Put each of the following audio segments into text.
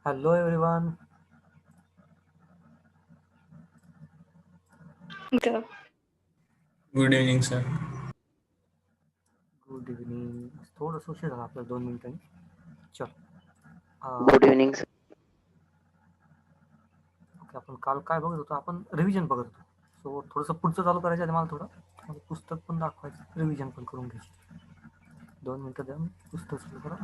Hello everyone. The good evening sir. Good evening. थोडंसं उशीर झाला आपल्याला 2 मिनिटांनी. चल. Good evening, sir. ओके, आपण काल काय बघत होतो? आपण रिव्हिजन बघत होतो. सो थोडंसं पुढचं चालू करायचं आहे मला थोडं पुस्तक पण दाखवायचं, रिव्हिजन पण करून घ्यायची. 2 मिनिटं द्या, पुस्तक सुरू करा.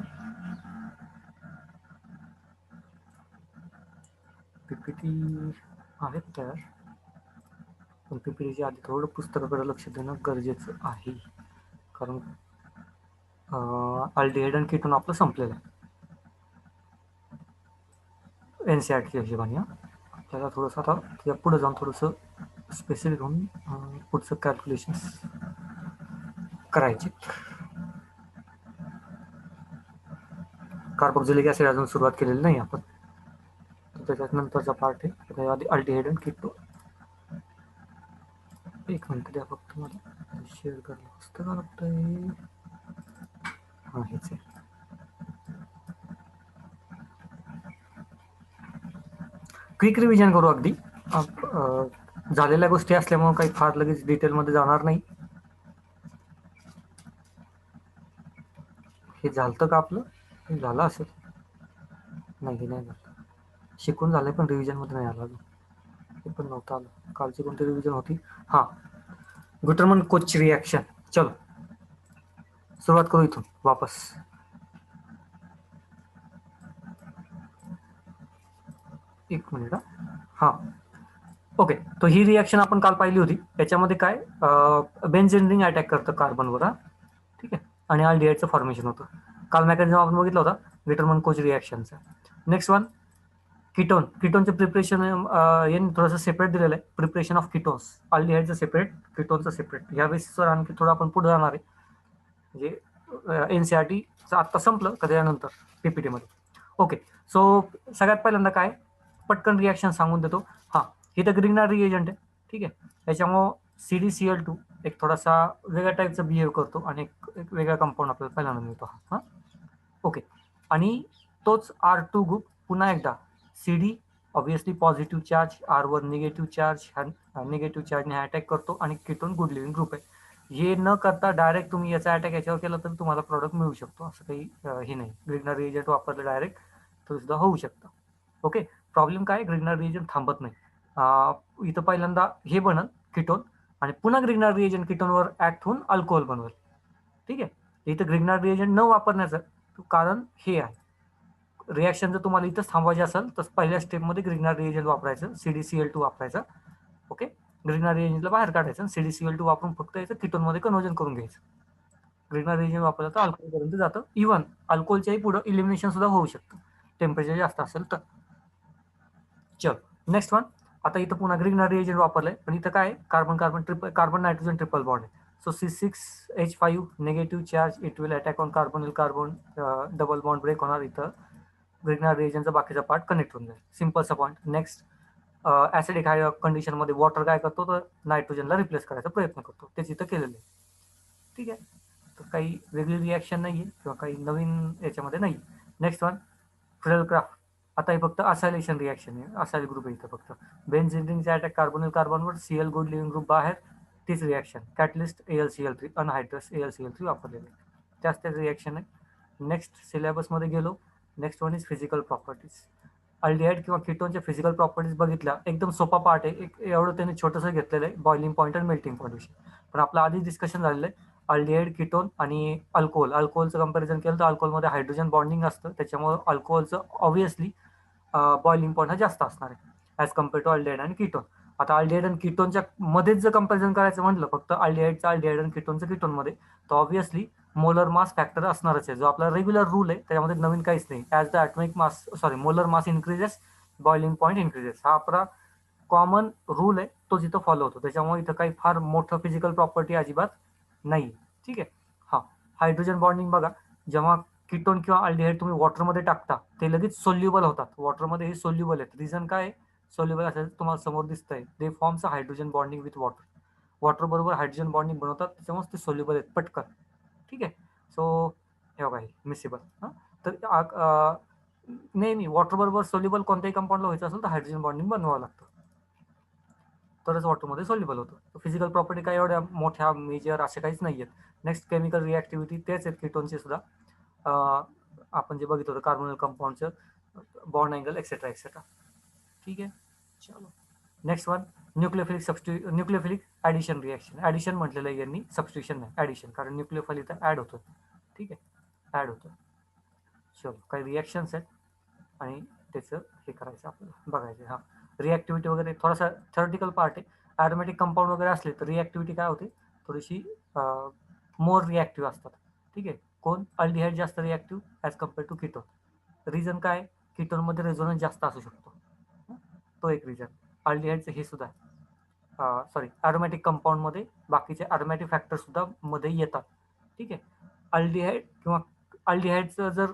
PPT आहेत तयार, पण PPTच्या आधी थोडं पुस्तकाकडे लक्ष देणं गरजेचं आहे, कारण अल्डिहाइड आणि कीटोन आपलं संपलेलं आहे NCERTच्या हिशोबाने. आपल्याला थोडंसं आता त्या पुढे जाऊन थोडंसं स्पेसिफिक होऊन पुढचं कॅल्क्युलेशन्स करायचे. कार्बोक्सिलिक ॲसिड अजून सुरुवात केलेली नाही आपण, तर त्याच्यात नंतरचा पार्ट आहे. आधी अल्डिहाइड आणि कीटो. एक मिनिट द्या फक्त, मला शेअर करायला पुस्तक लागतंय. हां, हेच आहे. क्विक रिव्हिजन करू अगदी. झालेल्या गोष्टी असल्यामुळे काही फार लगेच डिटेलमध्ये जाणार नाही. हे झालं का आपलं? हे झालं असेल. नाही झालं. शिकून झालंय पण रिव्हिजनमध्ये नाही आलं अजून. हे पण नव्हतं आलं. कालची कोणती रिव्हिजन होती? हां, गुटरमन कोच रिॲक्शन. चलो सुरुवात करू इथून वापस. एक मिनिट. हां, ओके. तो ही रिॲक्शन आपण काल पाहिली होती. त्याच्यामध्ये काय, बेन्झीन रिंग अटॅक करतं कार्बनवर, ठीक आहे, आणि अल्डिहाइडचं फॉर्मेशन होतं. काल मेकॅनिझम आपण बघितलं होता विटरमन कोच रिॲक्शनचा. Next one, ketone. कीटोनचं प्रिपरेशन यांनी थोडंसं सेपरेट दिलेलं आहे. प्रिपरेशन ऑफ कीटोन्स, अल्डिहाइडचं सेपरेट, कीटोनचं सेपरेट. ह्या बेसिसवर आणखी थोडं आपण पुढे जाणार आहे. म्हणजे NCERTचं आत्ता संपलं का त्यानंतर PPTमध्ये. ओके, सो सगळ्यात पहिल्यांदा काय, पटकन रिॲक्शन सांगून देतो. हां, ही तर ग्रिग्नार रिएजंट आहे, ठीक आहे. त्याच्यामुळं CdCl2 एक थोडासा वेगळ्या टाईपचा बिहेव करतो आणि एक वेगळा कंपाऊंड आपल्याला पहिल्यांदा मिळतो. हां, ओके. आणि तोच R2 ग्रुप पुन्हा एकदा CD obviously positive charge, R1 negative charge, हा निगेटिव्ह चार्जने अटॅक करतो आणि कीटोन गुड लिव्हिंग ग्रुप आहे. हे न करता डायरेक्ट तुम्ही याचा अटॅक याच्यावर केला तर तुम्हाला प्रॉडक्ट मिळू शकतो, असं काही हे नाही. ग्रिग्नार रिएजंट वापरलं डायरेक्ट तर सुद्धा होऊ शकतं. ओके, प्रॉब्लेम काय, ग्रिग्नार रिएजंट थांबत नाही. इथं पहिल्यांदा हे बनल कीटोन आणि पुन्हा ग्रिग्नार रिएजंट कीटोनवर ऍक्ट होऊन अल्कोहोल बनवेल, ठीक आहे. इथं ग्रिग्नार रिएजंट न वापरण्याचं कारण हे आहे, रिॲक्शन जर तुम्हाला इथंच थांबवायची असेल तर पहिल्या स्टेपमध्ये ग्रिग्नार रिएजंट वापरायचं, CdCl2 वापरायचं. ओके, ग्रिग्नार रिएजंटला बाहेर काढायचं आणि CdCl2 वापरून फक्त याचं कीटोनमध्ये कन्व्हर्जन करून घ्यायचं. ग्रिग्नार रिएजंट वापरलं तर अल्कोहोलपर्यंत जातं. इव्हन अल्कोहोलच्याही पुढं इलिमिनेशन सुद्धा होऊ शकतं, टेम्परेचर जास्त असेल तर. चल, नेक्स्ट वन. आता इथं पुन्हा ग्रिग्नार रिएजंट वापरलंय, पण इथं काय, कार्बन नायट्रोजन ट्रिपल बॉन्ड आहे. So C6H5 negative charge, it will attack on carbon double bond break होणार. इथं ग्रिग्नार रिएजंटचा बाकीचा पार्ट कनेक्ट होऊन जाईल. सिम्पलचा पॉईंट. नेक्स्ट, ॲसिडिक हाय कंडिशनमध्ये वॉटर काय करतो तर नायट्रोजनला रिप्लेस करायचा प्रयत्न करतो. तेच इथं केलेलं आहे, ठीक आहे. तर काही वेगळी रिॲक्शन नाही आहे किंवा काही नवीन याच्यामध्ये नाही. Next one, Friedel Crafts. आता हे फक्त असायलेशन रिॲक्शन आहे, असाइल ग्रुप आहे इथं फक्त. बेन्झीन रिंगचा अटॅक कार्बनवर, Cl गुड लिव्हिंग ग्रुप बाहेर, तीच रिॲक्शन. कॅटलिस्ट AlCl3, अनहायड्रस AlCl3 वापरलेले, त्याच रिॲक्शन आहे. नेक्स्ट सिलेबसमध्ये गेलो. Next one is physical properties. Aldehyde किंवा कीटोनच्या फिजिकल प्रॉपर्टीज बघितल्या, एकदम सोपा पार्ट आहे. एक एवढं त्यांनी छोटंसं घेतलेलं आहे, बॉइलिंग पॉईंट आणि मेल्टिंग पॉईंट विषयी. पण आपलं आधी डिस्कशन झालेलं आहे अल्डिहाइड, कीटोन आणि अल्कोहोलचं कंपॅरिझन केलं तर अल्कोहोलमध्ये हायड्रोजन बॉन्डिंग असतं, त्याच्यामुळे अल्कोहोलचं ऑब्व्हियसली बॉइलिंग पॉईंट हा जास्त असणार आहे ॲज कम्पेअर टू अल्डिहाइड आणि कीटोन. आता अल्डिहाइड आणि कीटोनच्या मध्येच जर कंपॅरिझन करायचं म्हटलं, फक्त अल्डिहाइडचं अल्डिहाइड आणि कीटोनचं कीटोनमध्ये, तर ऑब्व्हियसली मोलर मास फॅक्टर असणारच आहे. जो आपला रेग्युलर रूल आहे त्याच्यामध्ये नवीन काहीच नाही. As the atomic mass molar mass increases, boiling point increases, हा आपला कॉमन रूल आहे, तो जिथं फॉलो होतो. त्याच्यामुळे इथं काही फार मोठं फिजिकल प्रॉपर्टी अजिबात नाही, ठीक आहे. हां, हायड्रोजन बॉन्डिंग बघा, जेव्हा कीटोन किंवा अल्डिहाइड तुम्ही वॉटरमध्ये टाकता ते लगेच सोल्युबल होतात. वॉटरमध्ये हे सोल्युबल आहेत. रिझन काय आहे, सोल्युबल असेल तुम्हाला समोर दिसतंय, दे forms a hydrogen bonding with water. Water बरोबर हायड्रोजन बॉन्डिंग बनवतात, त्याच्यामुळे ते सोल्युबल आहेत पटकन, ठीक आहे. सो हे बघा, हे मिसेबल. हां, तर नाही, वॉटर बरोबर सोल्युबल कोणत्याही कंपाऊंडला व्हायचं असेल तर हायड्रोजन बॉन्डिंग बनवावं लागतं, तरच वॉटरमध्ये सोल्युबल होतं. फिजिकल प्रॉपर्टी काय एवढ्या मोठ्या मेजर असे काहीच नाही आहेत. नेक्स्ट केमिकल रिॲक्टिव्हिटी तेच आहेत कीटोनचे सुद्धा. आपण जे बघितलं होतं कार्बोनिल कंपाऊंडचं बॉन्ड अँगल एक्सेट्रा एक्सेट्रा. ठीक आहे, चलो next one nucleophilic addition reaction. Addition म्हटलेलं आहे यांनी, सबस्टिट्यूशन नाही, ॲडिशन, कारण न्यूक्लियोफाईल इथं ॲड होतं. ठीक आहे, ॲड होतं. चलो काही रिॲक्शन्स आहेत आणि त्याचं हे करायचं आपल्याला बघायचं. हां, रिॲक्टिव्हिटी वगैरे थोडासा थेरोटिकल पार्ट आहे. ॲरोमॅटिक कंपाऊंड वगैरे असले तर रिॲक्टिव्हिटी काय होते, थोडीशी मोर रिॲक्टिव्ह असतात. ठीक आहे, कोण अल्डिहाइड जास्त reactive as compare to ketone. Reason काय, कीटोनमध्ये रेझोनन्स जास्त असू शकतो, तो एक रिझन. अल्डिहाइडचं हे सुद्धा सॉरी ॲरोमॅटिक कंपाऊंडमध्ये बाकीचे ॲरोमॅटिक फॅक्टर सुद्धा मध्ये येतात. ठीक आहे, अल्डिहाइड किंवा अल्डिहाइडचं जर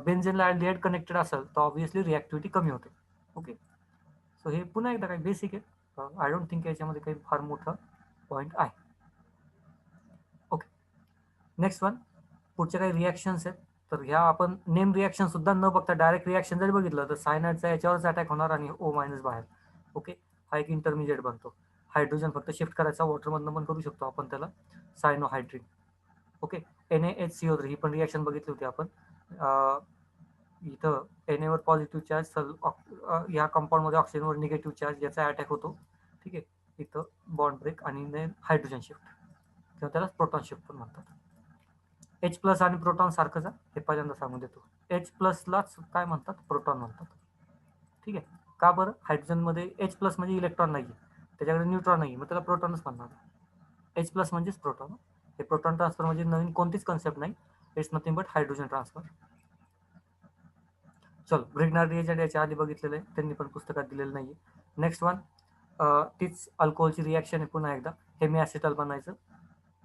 बेन्झेनला अल्डिहाइड कनेक्टेड असेल तर ऑब्व्हियसली रिॲक्टिव्हिटी कमी होते. ओके, सो हे पुन्हा एकदा काही बेसिक आहे. आय डोंट थिंक याच्यामध्ये काही फार मोठं पॉईंट आहे. ओके, नेक्स्ट वन, पुढच्या काही रिॲक्शन्स आहेत. तर ह्या आपण नेम रिॲक्शन सुद्धा न बघता डायरेक्ट रिॲक्शन जरी बघितलं तर सायनाइडचा याच्यावरच अटॅक होणार आणि O- बाहेर. ओके, हा एक इंटरमिजिएट बनतो. हायड्रोजन फक्त शिफ्ट करायचा, वॉटरमधनं पण करू शकतो आपण त्याला, सायनोहायड्रिन. ओके, NaHCO3 ही पण रिॲक्शन बघितली होती आपण. इथं Na वर पॉझिटिव्ह चार्ज, या कंपाऊंडमध्ये ऑक्सिजनवर निगेटिव्ह चार्ज, याचा अटॅक होतो. ठीक आहे, इथं बॉन्ड ब्रेक आणि हायड्रोजन शिफ्ट किंवा त्याला प्रोटॉन शिफ्ट पण म्हणतात. H प्लस आणि प्रोटॉन सारखंच आहे, हे पहिल्यांदा सांगून देतो. H प्लसलाच काय म्हणतात, प्रोटॉन म्हणतात. ठीक आहे, का बरं, हायड्रोजनमध्ये H प्लस म्हणजे इलेक्ट्रॉन नाही, त्याच्याकडे न्यूट्रॉन नाही, मग त्याला प्रोटॉनच म्हणणार. H प्लस म्हणजेच प्रोटॉन. हे प्रोटॉन ट्रान्सफर म्हणजे नवीन कोणतीच कन्सेप्ट नाही, it's nothing but hydrogen transfer. चलो, ब्रिग्नार्ड रिएजंट याच्या आधी बघितलेलं आहे, त्यांनी पण पुस्तकात दिलेलं नाही. नेक्स्ट वन, तीच अल्कोहोलची रिॲक्शन आहे पुन्हा एकदा, हेमी ॲसिटल बनायचं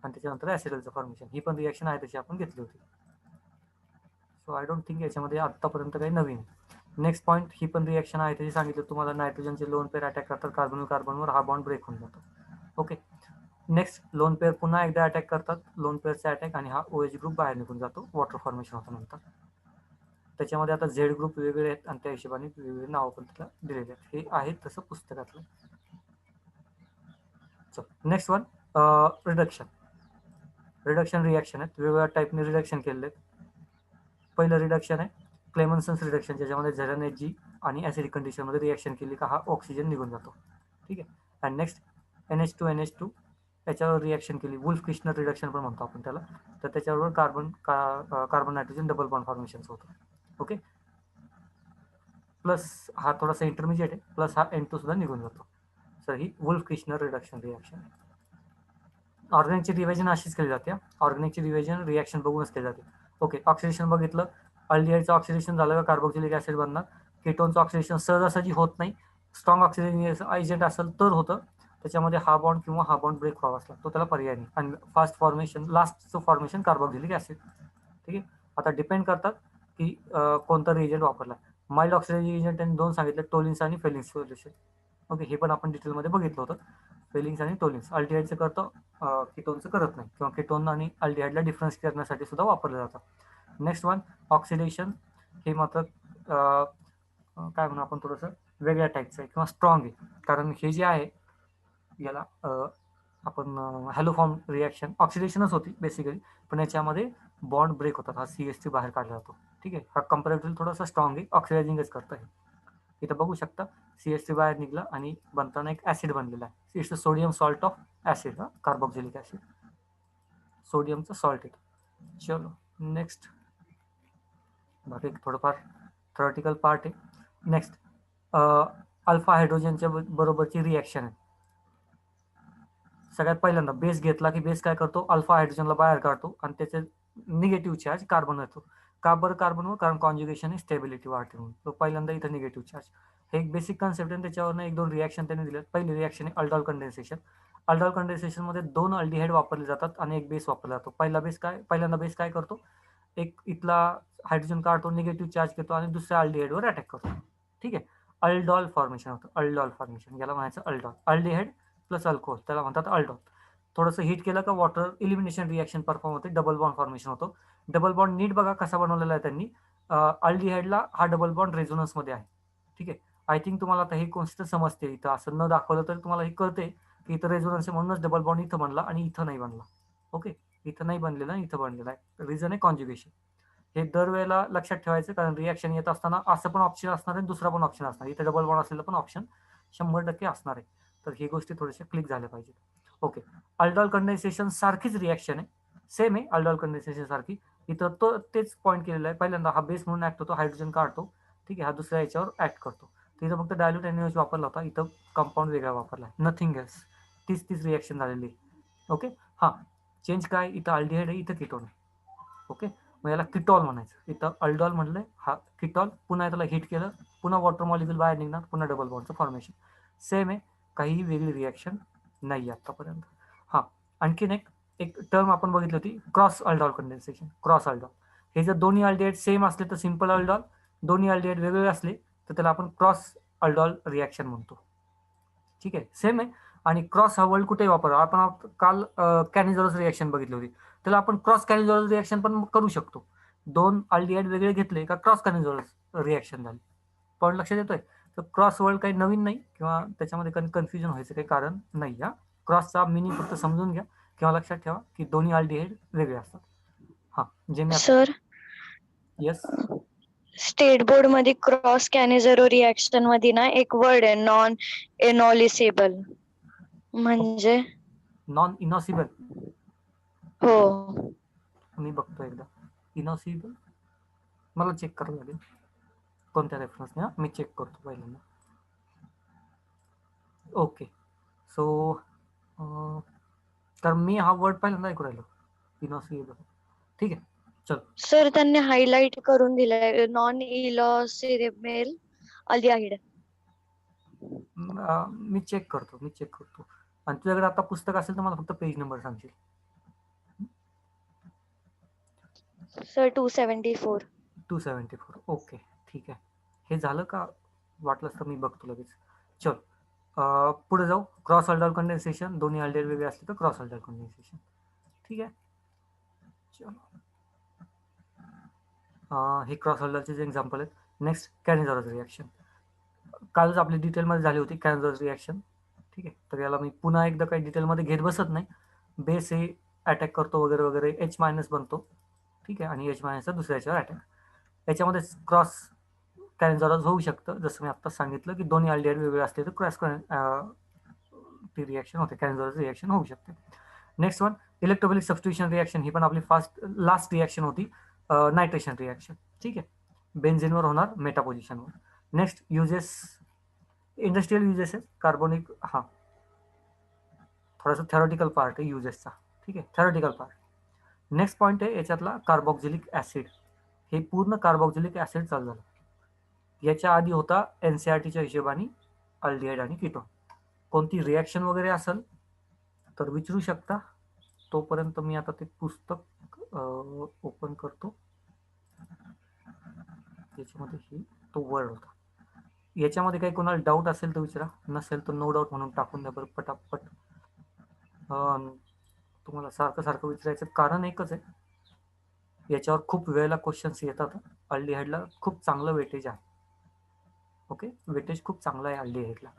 आणि त्याच्यानंतर ॲसिडलचं फॉर्मेशन. ही पण रिॲक्शन आहे तशी आपण घेतली होती. सो आय डोंट थिंक याच्यामध्ये आत्तापर्यंत काही नवीन. नेक्स्ट पॉईंट, ही पण रिॲक्शन आहे त्याची सांगितलं तुम्हाला, नायट्रोजनचे लोन पेअर अटॅक करतात कार्बनवर, हा बॉन्ड ब्रेक होऊन जातो. ओके, नेक्स्ट लोन पेअर पुन्हा एकदा अटॅक करतात, लोन पेअरचा अटॅक, आणि हा OH ग्रुप बाहेर निघून जातो, वॉटर फॉर्मेशन होतं नंतर. त्याच्यामध्ये आता झेड ग्रुप वेगळे आहेत आणि त्या हिशोबाने वेगवेगळे नावं पण त्याला दिलेले आहेत, हे आहेत तसं पुस्तकातलं. नेक्स्ट वन, रिडक्शन रिॲक्शन आहेत, वेगवेगळ्या टाईपने रिडक्शन केलेले आहेत. पहिलं रिडक्शन आहे क्लेमन्सन्स रिडक्शन, ज्याच्यामध्ये ZnHG आणि ॲसिडिक कंडिशनमध्ये रिॲक्शन केली का हा ऑक्सिजन निघून जातो. ठीक आहे, आणि नेक्स्ट NH2NH2 त्याच्यावर रिॲक्शन केली, वुल्फ क्रिश्नर रिडक्शन पण म्हणतो आपण त्याला, तर त्याच्यावर carbon nitrogen double bond formation होतं. ओके, प्लस हा थोडासा इंटरमिजिएट आहे, प्लस हा N2 सुद्धा निघून जातो. सर ही वुल्फ क्रिश्नर रिडक्शन रिॲक्शन. ऑर्गॅनिकची डिव्हिजन अशीच केली जाते, ऑर्गॅनिकची डिव्हिजन रिॲक्शन बघूनच केली जाते. ओके, ऑक्सिडेशन बघितलं, अल्डिहाइडचं ऑक्सिडेशन झालं का कार्बोक्सिलिक ॲसिड बनणार. कीटोनचं ऑक्सिडेशन सहजासहजी होत नाही, स्ट्रॉंग ऑक्सिडेशन एजंट असेल तर होतं, त्याच्यामध्ये हा बॉन्ड किंवा हा बॉन्ड ब्रेक व्हावाच लागतो, त्याला पर्याय नाही. आणि फास्ट फॉर्मेशन, लास्टचं फॉर्मेशन कार्बोक्सिलिक ॲसिड. ठीक आहे, आता डिपेंड करतात की कोणता रिएजंट वापरला. माइल्ड ऑक्सिडायझिंग एजंट त्यांनी दोन सांगितले, टोलिन्स आणि फेलिंग्स सोल्युशन. ओके, हे पण आपण डिटेलमध्ये बघितलं होतं, फेलिंग्स आणि टोलिन्स. अल्डिहाइडचं करतो, कीटोनचं करत नाही, किंवा कीटोन आणि अल्डिहाइडला डिफरन्स करण्यासाठी सुद्धा वापरलं जातं. नेक्स्ट वन, ऑक्सिडेशन, हे मात्र काय म्हणू आपण, थोडंसं वेगळ्या टाईपचं आहे किंवा स्ट्रॉंग आहे, कारण हे जे आहे याला आपण हॅलोफॉर्म रिॲक्शन ऑक्सिडेशनच होती बेसिकली, पण याच्यामध्ये बॉन्ड ब्रेक होतात, हा CH3 बाहेर काढला जातो. ठीक आहे, हा कम्पॅरेटिव्हली थोडासा स्ट्रॉंग आहे, ऑक्सिडायझिंगच करतं हे. इथं बघू शकता CH3 बाहेर निघला आणि बनताना एक ॲसिड बनलेला आहे, it's sodium salt of acid, carboxylic acid, सोडियमचं सॉल्ट येतं. चलो नेक्स्ट, बाकी थोडंफार थेरॉटिकल पार्ट आहे. नेक्स्ट, अल्फा हायड्रोजनच्या बरोबरची रिॲक्शन आहे. सगळ्यात पहिल्यांदा बेस घेतला की बेस काय करतो, अल्फा हायड्रोजनला बाहेर काढतो आणि त्याचे निगेटिव्ह चार्ज कार्बन येतो. का बरं कार्बनवर, कारण कॉन्ज्युगेशन ही स्टेबिलिटी वाढते म्हणून. तो पहिल्यांदा इथं निगेटिव्ह चार्ज, हे एक बेसिक कन्सेप्ट आहे. त्याच्यावरनं एक दोन रिॲक्शन त्यांनी दिले. पहिली रिॲक्शन आहे अल्डॉल कंडेन्सेशन. अल्डॉल कंडेन्सेशनमध्ये 2 अल्डिहाइड वापरले जातात आणि एक बेस वापरला जातो. पहिल्यांदा बेस काय करतो, एक इथला हायड्रोजन काढतो, निगेटिव्ह चार्ज घेतो आणि दुसऱ्या अल्डिहाइडवर अटॅक करतो. ठीक आहे, अल्डॉल फॉर्मेशन होतं, अल्डॉल फॉर्मेशन, याला म्हणायचं अल्डॉल. अल्डिहाइड प्लस अल्कोहोल, त्याला म्हणतात अल्डॉल. थोडंसं हीट केलं का वॉटर इलिमिनेशन रिॲक्शन परफॉर्म होते, डबल बॉन्ड फॉर्मेशन होतो. डबल बॉन्ड नीट बघा कसा बनवलेला आहे त्यांनी, अल्डिहाइडला हा डबल बॉन्ड रेझोनन्स मध्ये आहे. ठीक आहे. आय थिंक तुम्हाला आता ही गोष्ट समजते. इथं असं न दाखवलं तर तुम्हाला हे कळते की इथं रेझोनन्स आहे म्हणूनच डबल बॉन्ड इथं बनला आणि इथं नाही बनला. ओके, इथं नाही बनलेला, इथं बनलेला आहे. रिझन आहे कॉन्ज्युगेशन. हे दरवेळेला लक्षात ठेवायचं, कारण रिॲक्शन येत असताना असं पण ऑप्शन असणार आहे, दुसरा पण ऑप्शन असणार. इथं डबल बॉन्ड असलेलं पण ऑप्शन 100% असणार आहे. तर ही गोष्टी थोड्याशा क्लिक झाल्या पाहिजेत. ओके, अल्डॉल कंडेन्सेशन सारखीच रिॲक्शन आहे, सेम आहे अल्डॉल कंडेन्सेशन सारखी. इथं तो तेच पॉईंट केलेला आहे. पहिल्यांदा हा बेस म्हणून ऍक्ट होतो, हायड्रोजन काढतो. ठीक आहे, हा दुसऱ्या याच्यावर ऍक्ट करतो. तर इथं फक्त डायल्यूट एनएच वापरला होता, इथं कंपाऊंड वेगळा वापरला आहे, नथिंग एल्स. तीच रिॲक्शन झालेली. ओके, हां, चेंज काय, इथं अल्डिहाइड आहे, इथं कीटोन आहे. ओके, मग याला किटॉल म्हणायचं. इथं अल्डॉल म्हणलंय, हा किटॉल. पुन्हा त्याला हिट केलं, पुन्हा वॉटर मॉलिक्यूल बाहेर निघणार, पुन्हा डबल बॉन्डचं फॉर्मेशन. सेम आहे, काहीही वेगळी रिॲक्शन नाही आतापर्यंत. हां, आणखीन एक टर्म आपण बघितली होती, cross aldol condensation. Cross aldol हे जर दोन्ही अल्डिहाइड सेम असले तर सिंपल अल्डॉल, दोन्ही अल्डिहाइड वेगवेगळे असले तर त्याला आपण क्रॉस अल्डॉल रिॲक्शन म्हणतो. ठीक आहे, सेम आहे. आणि क्रॉस हा वर्ड कुठेही वापरा. आपण काल कॅनिझोलस रिॲक्शन बघितली होती, त्याला आपण क्रॉस कॅनिझोलस रिॲक्शन पण करू शकतो. दोन अल्डिहाइड वेगळे घेतले का क्रॉस कॅनिझोलस रिॲक्शन झाली. पॉईंट लक्षात येतोय. तर क्रॉस वर्ड काही नवीन नाही किंवा त्याच्यामध्ये कन्फ्युजन व्हायचं काही कारण नाही. हा क्रॉसचा मिनिंग फक्त समजून घ्या किंवा लक्षात ठेवा की दोन्ही अल्डिहाइड वेगळे असतात. हा, जे मी आता सर, येस, स्टेट बोर्ड मध्ये क्रॉस कॅनेझरो रिॲक्शन मध्ये ना एक वर्ड आहे, नॉन एनॉलिसेबल. म्हणजे नॉन इनॉसिबल. हो, मी बघतो एकदा. इनॉसिबल मला चेक करावं लागेल कोणत्या रेफरन्सने. हा, मी चेक करतो पहिल्यांदा. ओके, सो तर मी हा वर्ड पहिल्यांदा ऐकू राहिलो, इनॉसिबल. ठीक आहे, चल. सर त्यांनी हायलाइट करून दिलंय, नॉन इलॉसिबल अल्डिहाइड. मी चेक करतो. आणि तुझ्याकडे आता पुस्तक असेल तर मला फक्त पेज नंबर सांगशील. सर 274. 274. ओके, ठीक आहे. हे झालं का? वाटलंच तर मी बघतो लगेच. चल, पुढे जाऊ. क्रॉस अल्डॉल कंडेन्सेशन, दोन्ही अल्डेहाइड वेगळे असले तर क्रॉस अल्डॉल कंडेन्सेशन. ठीक आहे, चलो. हे क्रॉस अल्डॉलचे जे एक्झाम्पल आहेत. Next, Cannizzaro reaction. कालच आपली डिटेलमध्ये झाली होती कॅनिझोलस रिॲक्शन. ठीक आहे, तर याला मी पुन्हा एकदा काही डिटेलमध्ये घेत बसत नाही. बेस हे अटॅक करतो वगैरे वगैरे, H- बनतो. ठीक आहे, आणि H- दुसऱ्या याच्यावर अटॅक. याच्यामध्ये क्रॉस कॅनिझोलस होऊ शकतं, जसं मी आता सांगितलं की दोन्ही अल्डिहाइड वेगळे असले तर क्रॉस ती रिॲक्शन होते, कॅनिझोलस रिॲक्शन होऊ शकते. Next one, electrophilic substitution reaction. ही पण आपली लास्ट रिॲक्शन होती, नायट्रेशन रिॲक्शन. ठीक आहे, बेन्झिनवर होणार मेटापोजिशनवर. नेक्स्ट, युजेस, इंडस्ट्रियल युजेस आहे कार्बोनिक. हां, थोडासा थेरॉटिकल पार्ट आहे युजेसचा. ठीक आहे, थेरॉटिकल पार्ट. नेक्स्ट पॉईंट आहे याच्यातला, कार्बॉक्झिलिक ॲसिड. हे पूर्ण कार्बॉक्झिलिक ॲसिड चालू झालं. याच्या आधी होता NCERTच्या हिशोबाने अल्डिहाइड आणि कीटोन. कोणती रिॲक्शन वगैरे असेल तर विचारू शकता. तोपर्यंत मी आता ते पुस्तक ओपन करतो. त्याच्यामध्ये ही तो वर्ड होता. याच्यामध्ये काही कोणाला डाऊट असेल तर विचारा, नसेल तर नो डाऊट म्हणून टाकून द्या बरं पटापट. तुम्हाला सारखं सारखं विचारायचं कारण एकच आहे, याच्यावर खूप वेळेला क्वेश्चन्स येतात. अल्डिहाइडला खूप चांगलं वेटेज आहे. ओके, वेटेज खूप चांगलं आहे अल्डिहाइडला,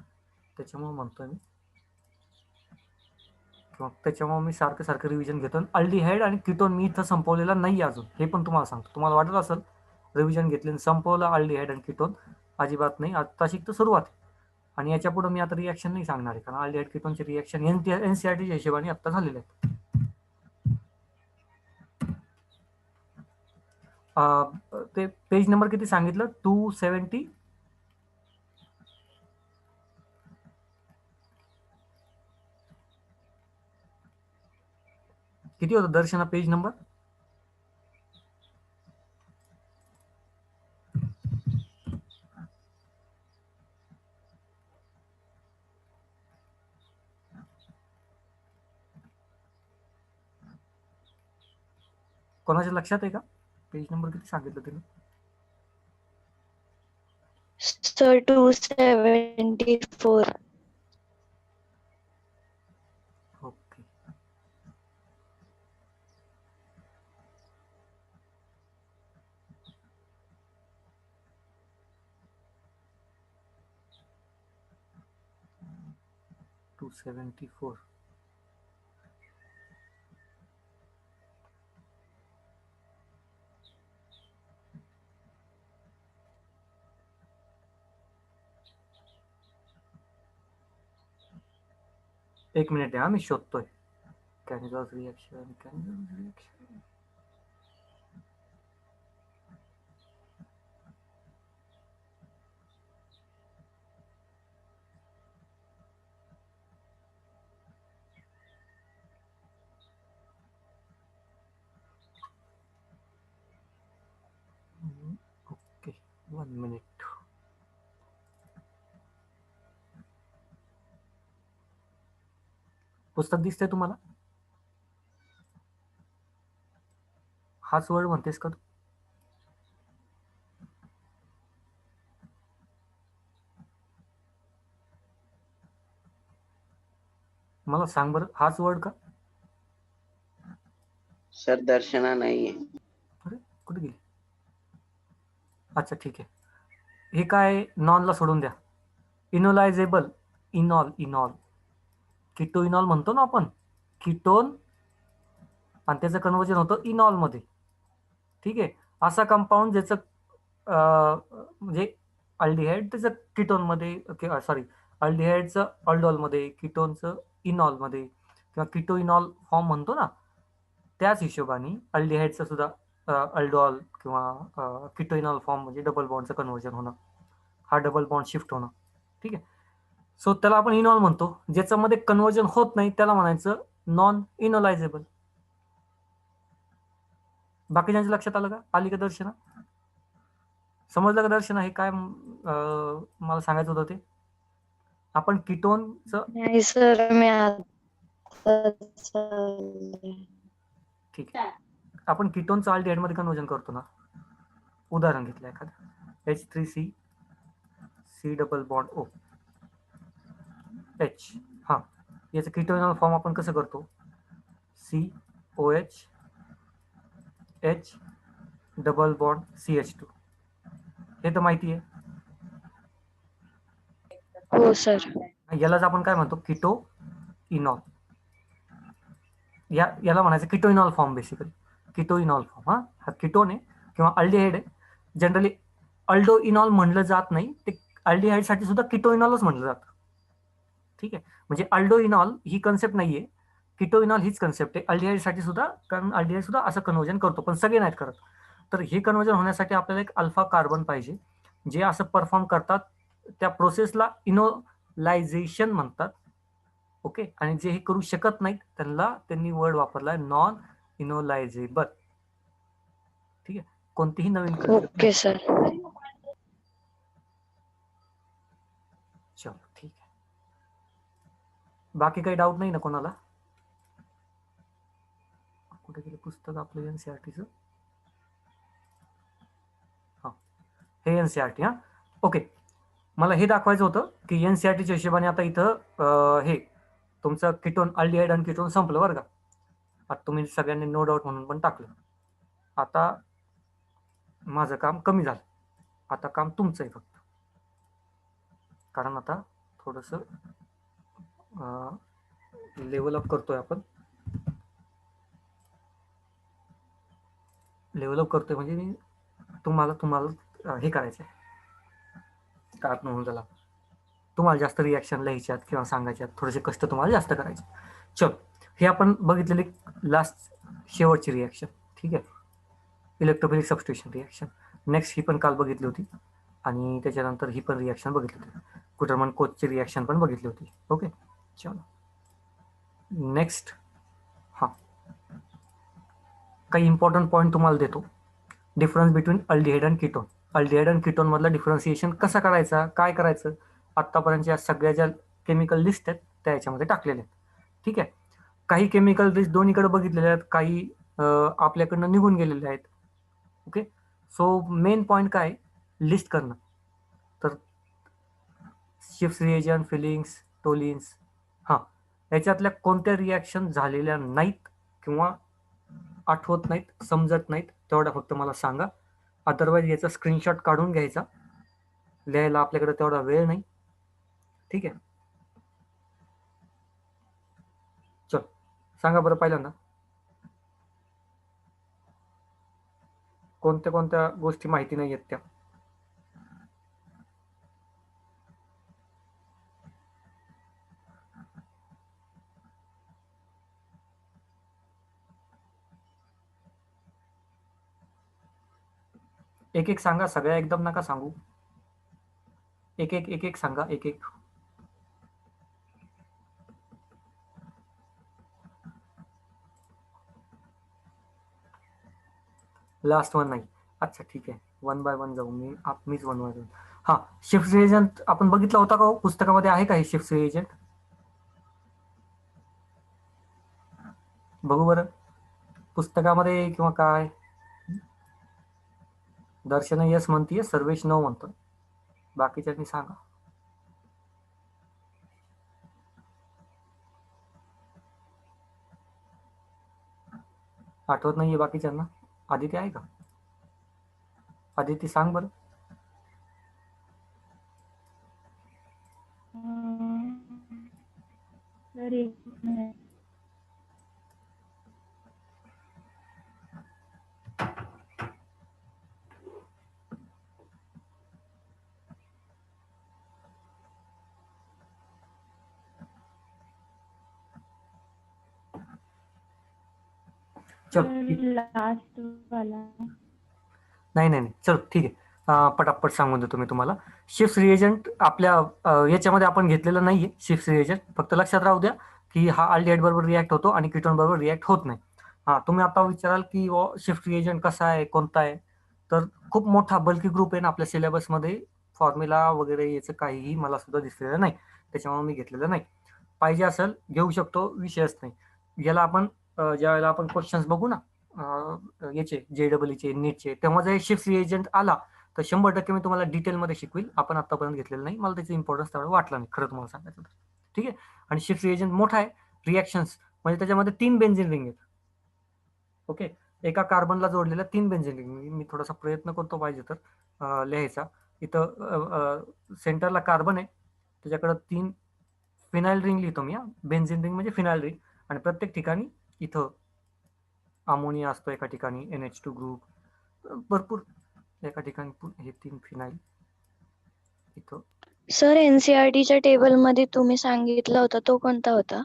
त्याच्यामुळे म्हणतोय मी. किंवा त्याच्यामुळे मी सारखं सारखं रिव्हिजन घेतो. अल्डिहाइड आणि कीटोन मी इथं संपवलेला नाही अजून, हे पण तुम्हाला सांगतो. तुम्हाला वाटत असेल रिव्हिजन घेतले संपवलं अल्डिहाइड आणि कीटोन, अजिबात नाही. आता शिकतो सुरुवात. आणि याच्या पुढे मी आता रिॲक्शन नाही सांगणार आहे, कारण अल्डिहाइड कीटोनचे रिॲक्शन NCERTच्या हिशोबाने आता झालेले आहेत. ते पेज नंबर किती सांगितलं? 270. किती होतं दर्शना पेज नंबर? कोणाच्या लक्षात आहे का पेज नंबर किती सांगितलं तुम्ही? सर 274. ओके, 274. एक मिनिट आहे, मी शोधतोय. कॅनिझॉस रिॲक्शन. Okay, 1 minute. पुस्तक दिसतंय तुम्हाला? हाच वर्ड म्हणतेस का तू? मला सांग बरं, हाच वर्ड का? सर दर्शना नाहीये. अरे कुठे गेली? अच्छा ठीक आहे. हे काय, नॉनला सोडून द्या. इनोलायझेबल. इनॉल. किटो इनॉल म्हणतो ना आपण, किटोन, आणि त्याचं कन्वर्जन होतं इनॉल मध्ये. ठीक आहे. असा कंपाऊंड ज्याचं म्हणजे अल्डिहाइड त्याचं किटोन मध्ये, सॉरी, अल्डिहाइडचं अल्डॉल मध्ये, किटोनचं इनॉल मध्ये, किंवा किटो इनॉल फॉर्म म्हणतो ना, त्याच हिशोबाने अल्डिहाइडचं सुद्धा अल्डॉल किंवा किटो इनॉल फॉर्म म्हणजे डबल बॉन्डचं कन्वर्जन होणं, हा डबल बॉन्ड शिफ्ट होणं. ठीक आहे. सो त्याला आपण इनॉल म्हणतो. ज्याच्यामध्ये कन्वर्जन होत नाही त्याला म्हणायचं नॉन इनोलायझेबल. बाकीच्यांच्या लक्षात आलं का? आली का दर्शना? समजलं का दर्शना? हे काय मला सांगायचं होतं ते. आपण किटोनचं, नाही सर, मी ठीक आहे, आपण किटोनचं अल्डिहाइड मध्ये कन्वर्जन करतो ना. उदाहरण घेतलं एखादं, H3C C double bond O H. हा, याचं किटोइनॉल फॉर्म आपण कसं करतो? COH H double bond CH2. हे तर माहिती आहे. हो सर. यालाच आपण काय म्हणतो? किटो इनॉल. याला म्हणायचं keto इनॉल form. Basically keto इनॉल form. हा किटोन आहे किंवा अल्डिहाइड आहे. जनरली अल्डो इनॉल म्हणलं जात नाही, ते अल्डिहाइड साठी सुद्धा किटो इनॉलच म्हणलं जातं. ठीक आहे. म्हणजे अल्डो इनॉल ही कन्सेप्ट नाहीये, किटो इनॉल हीच कन्सेप्ट आहे अल्डिहाइड साठी सुद्धा. कारण अल्डिहाइड सुद्धा असं कन्वर्जन करतो, पण सगळे नाहीत करत. तर हे कन्वर्जन होण्यासाठी आपल्याला एक अल्फा कार्बन पाहिजे, जे असं परफॉर्म करतात. त्या प्रोसेसला इनोलायझेशन म्हणतात. ओके. आणि जे हे करू शकत नाहीत त्यांनी वर्ड वापरलाय नॉन इनोलायझेबल. ठीक आहे. कोणतीही नवीन ओके सर. चलो ठीक आहे. बाकी काही डाऊट नाही ना कोणाला? कुठे गेलं पुस्तक आपलं एनसीआरटीचं? हा, हे एनसीआरटी. हा, ओके. मला हे दाखवायचं होतं की एनसीआरटीच्या हिशोबाने आता इथं हे तुमचं किटोन, अल्डिहाइड आणि किटोन संपलं बरं का. आता तुम्ही सगळ्यांनी नो डाऊट म्हणून पण टाकलं. आता माझं काम कमी झालं. आता काम तुमचं आहे फक्त. कारण आता थोडस लेवल अप करतोय आपण. लेवल अप करतोय म्हणजे मी तुम्हाला हे करायचं आहे. काय म्हणून त्याला, तुम्हाला जास्त रिॲक्शन लिहायच्यात किंवा सांगायच्यात, थोडेसे कष्ट तुम्हाला जास्त करायचे. चल, हे आपण बघितलेली लास्ट शेवटची रिॲक्शन. ठीक आहे. Electrophilic substitution reaction. नेक्स्ट ही पण काल बघितली होती, आणि त्याच्यानंतर ही पण रिॲक्शन बघितली होती. कुटरमन कोचची रिॲक्शन पण बघितली होती. ओके. चलो नेक्स्ट. हां, काही इम्पॉर्टंट पॉईंट तुम्हाला देतो. Difference between aldehyde and ketone. Aldehyde and ketone मधला डिफरन्सिएशन कसा करायचा, काय करायचं, आतापर्यंत या सगळ्या ज्या केमिकल लिस्ट आहेत त्या याच्यामध्ये टाकलेल्या आहेत. ठीक आहे. काही केमिकल लिस्ट दोन्हीकडे बघितलेल्या आहेत, काही आपल्याकडनं निघून गेलेले आहेत. ओके. सो मेन पॉईंट काय, लिस्ट करणं. तर शिफ्ट रिएजन, फिलिंग्स, टोलिन्स, हां, याच्यातल्या कोणत्या रिॲक्शन झालेल्या नाहीत किंवा आठवत नाहीत, समजत नाहीत, तेवढा फक्त मला सांगा. अदरवाईज याचा स्क्रीनशॉट काढून घ्यायचा. लिहायला आपल्याकडे तेवढा वेळ नाही. ठीक आहे. सांगा बरं पहिल्यांदा कोणत्या कोणत्या गोष्टी माहिती नाही आहेत त्या. एक एक सांगा, सगळ्या एकदम नका सांगू. एक एक एक एक सांगा, एक एक. लास्ट वन नाही. अच्छा ठीक आहे, वन बाय वन जाऊ. मीच वन बाय वन. हा, शिफ्ट रिएजंट आपण बघितला होता का हो? पुस्तकामध्ये आहे का हे शिफ्ट रिएजंट? बघू बरं पुस्तकामध्ये किंवा काय. दर्शना यस म्हणतीये, सर्वेश नो म्हणतो. बाकीच्यांनी सांगा. आठवत नाहीये बाकीच्यांना. आदिती आहे का? आदिती सांग बरं. सर एक मिनिट. चल लास्ट वाला. नाही नाही नाही, चल ठीक आहे. पटापट सांगून देतो मी तुम्हाला. शिफ्ट रिएजंट आपल्या याच्यामध्ये आपण घेतलेलं नाहीये. शिफ्ट रिएजंट फक्त लक्षात राहू द्या की हा अल्डिहाइड बरोबर रिॲक्ट होतो आणि कीटोन बरोबर रिॲक्ट होत नाही. हा, तुम्ही आता विचाराल की शिफ्ट रिएजंट कसा आहे, कोणता आहे. तर खूप मोठा बल्की ग्रुप आहे ना आपल्या सिलेबसमध्ये. फॉर्म्युला वगैरे याचं काहीही मला सुद्धा दिसलेलं नाही, त्याच्यामुळे मी घेतलेलं नाही. पाहिजे असेल घेऊ शकतो, विषयच नाही. याला आपण ज्या वेळेला आपण क्वेश्चन्स बघू ना याचे JEE नीटचे, तेव्हा जर शिफ्ट रिएजंट आला तर 100% मी तुम्हाला डिटेलमध्ये शिकवेल. आपण आतापर्यंत घेतलेलं नाही, मला त्याचा इम्पॉर्टन्स तेवढा वाटला नाही खरं तुम्हाला सांगायचं तर. ठीक आहे. आणि शिफ्ट रिएजंट मोठा आहे. रिॲक्शन्स म्हणजे त्याच्यामध्ये 3 बेन्झीन रिंग आहेत. ओके, एका कार्बनला जोडलेल्या 3 बेन्झीन रिंग. मी थोडासा प्रयत्न करतो पाहिजे तर लिहायचा. इथं सेंटरला कार्बन आहे, त्याच्याकडे 3 फिनाइल रिंग लिहितो मी. बेन्झीन रिंग म्हणजे फिनाइल रिंग. आणि प्रत्येक ठिकाणी इथं अमोनिया असतो, एका ठिकाणी NH2 ग्रुप, भरपूर एका ठिकाणी हे 3 फिनाइल इथं. सर एनसीईआरटीच्या टेबल मध्ये तुम्ही सांगितला होता तो कोणता होता?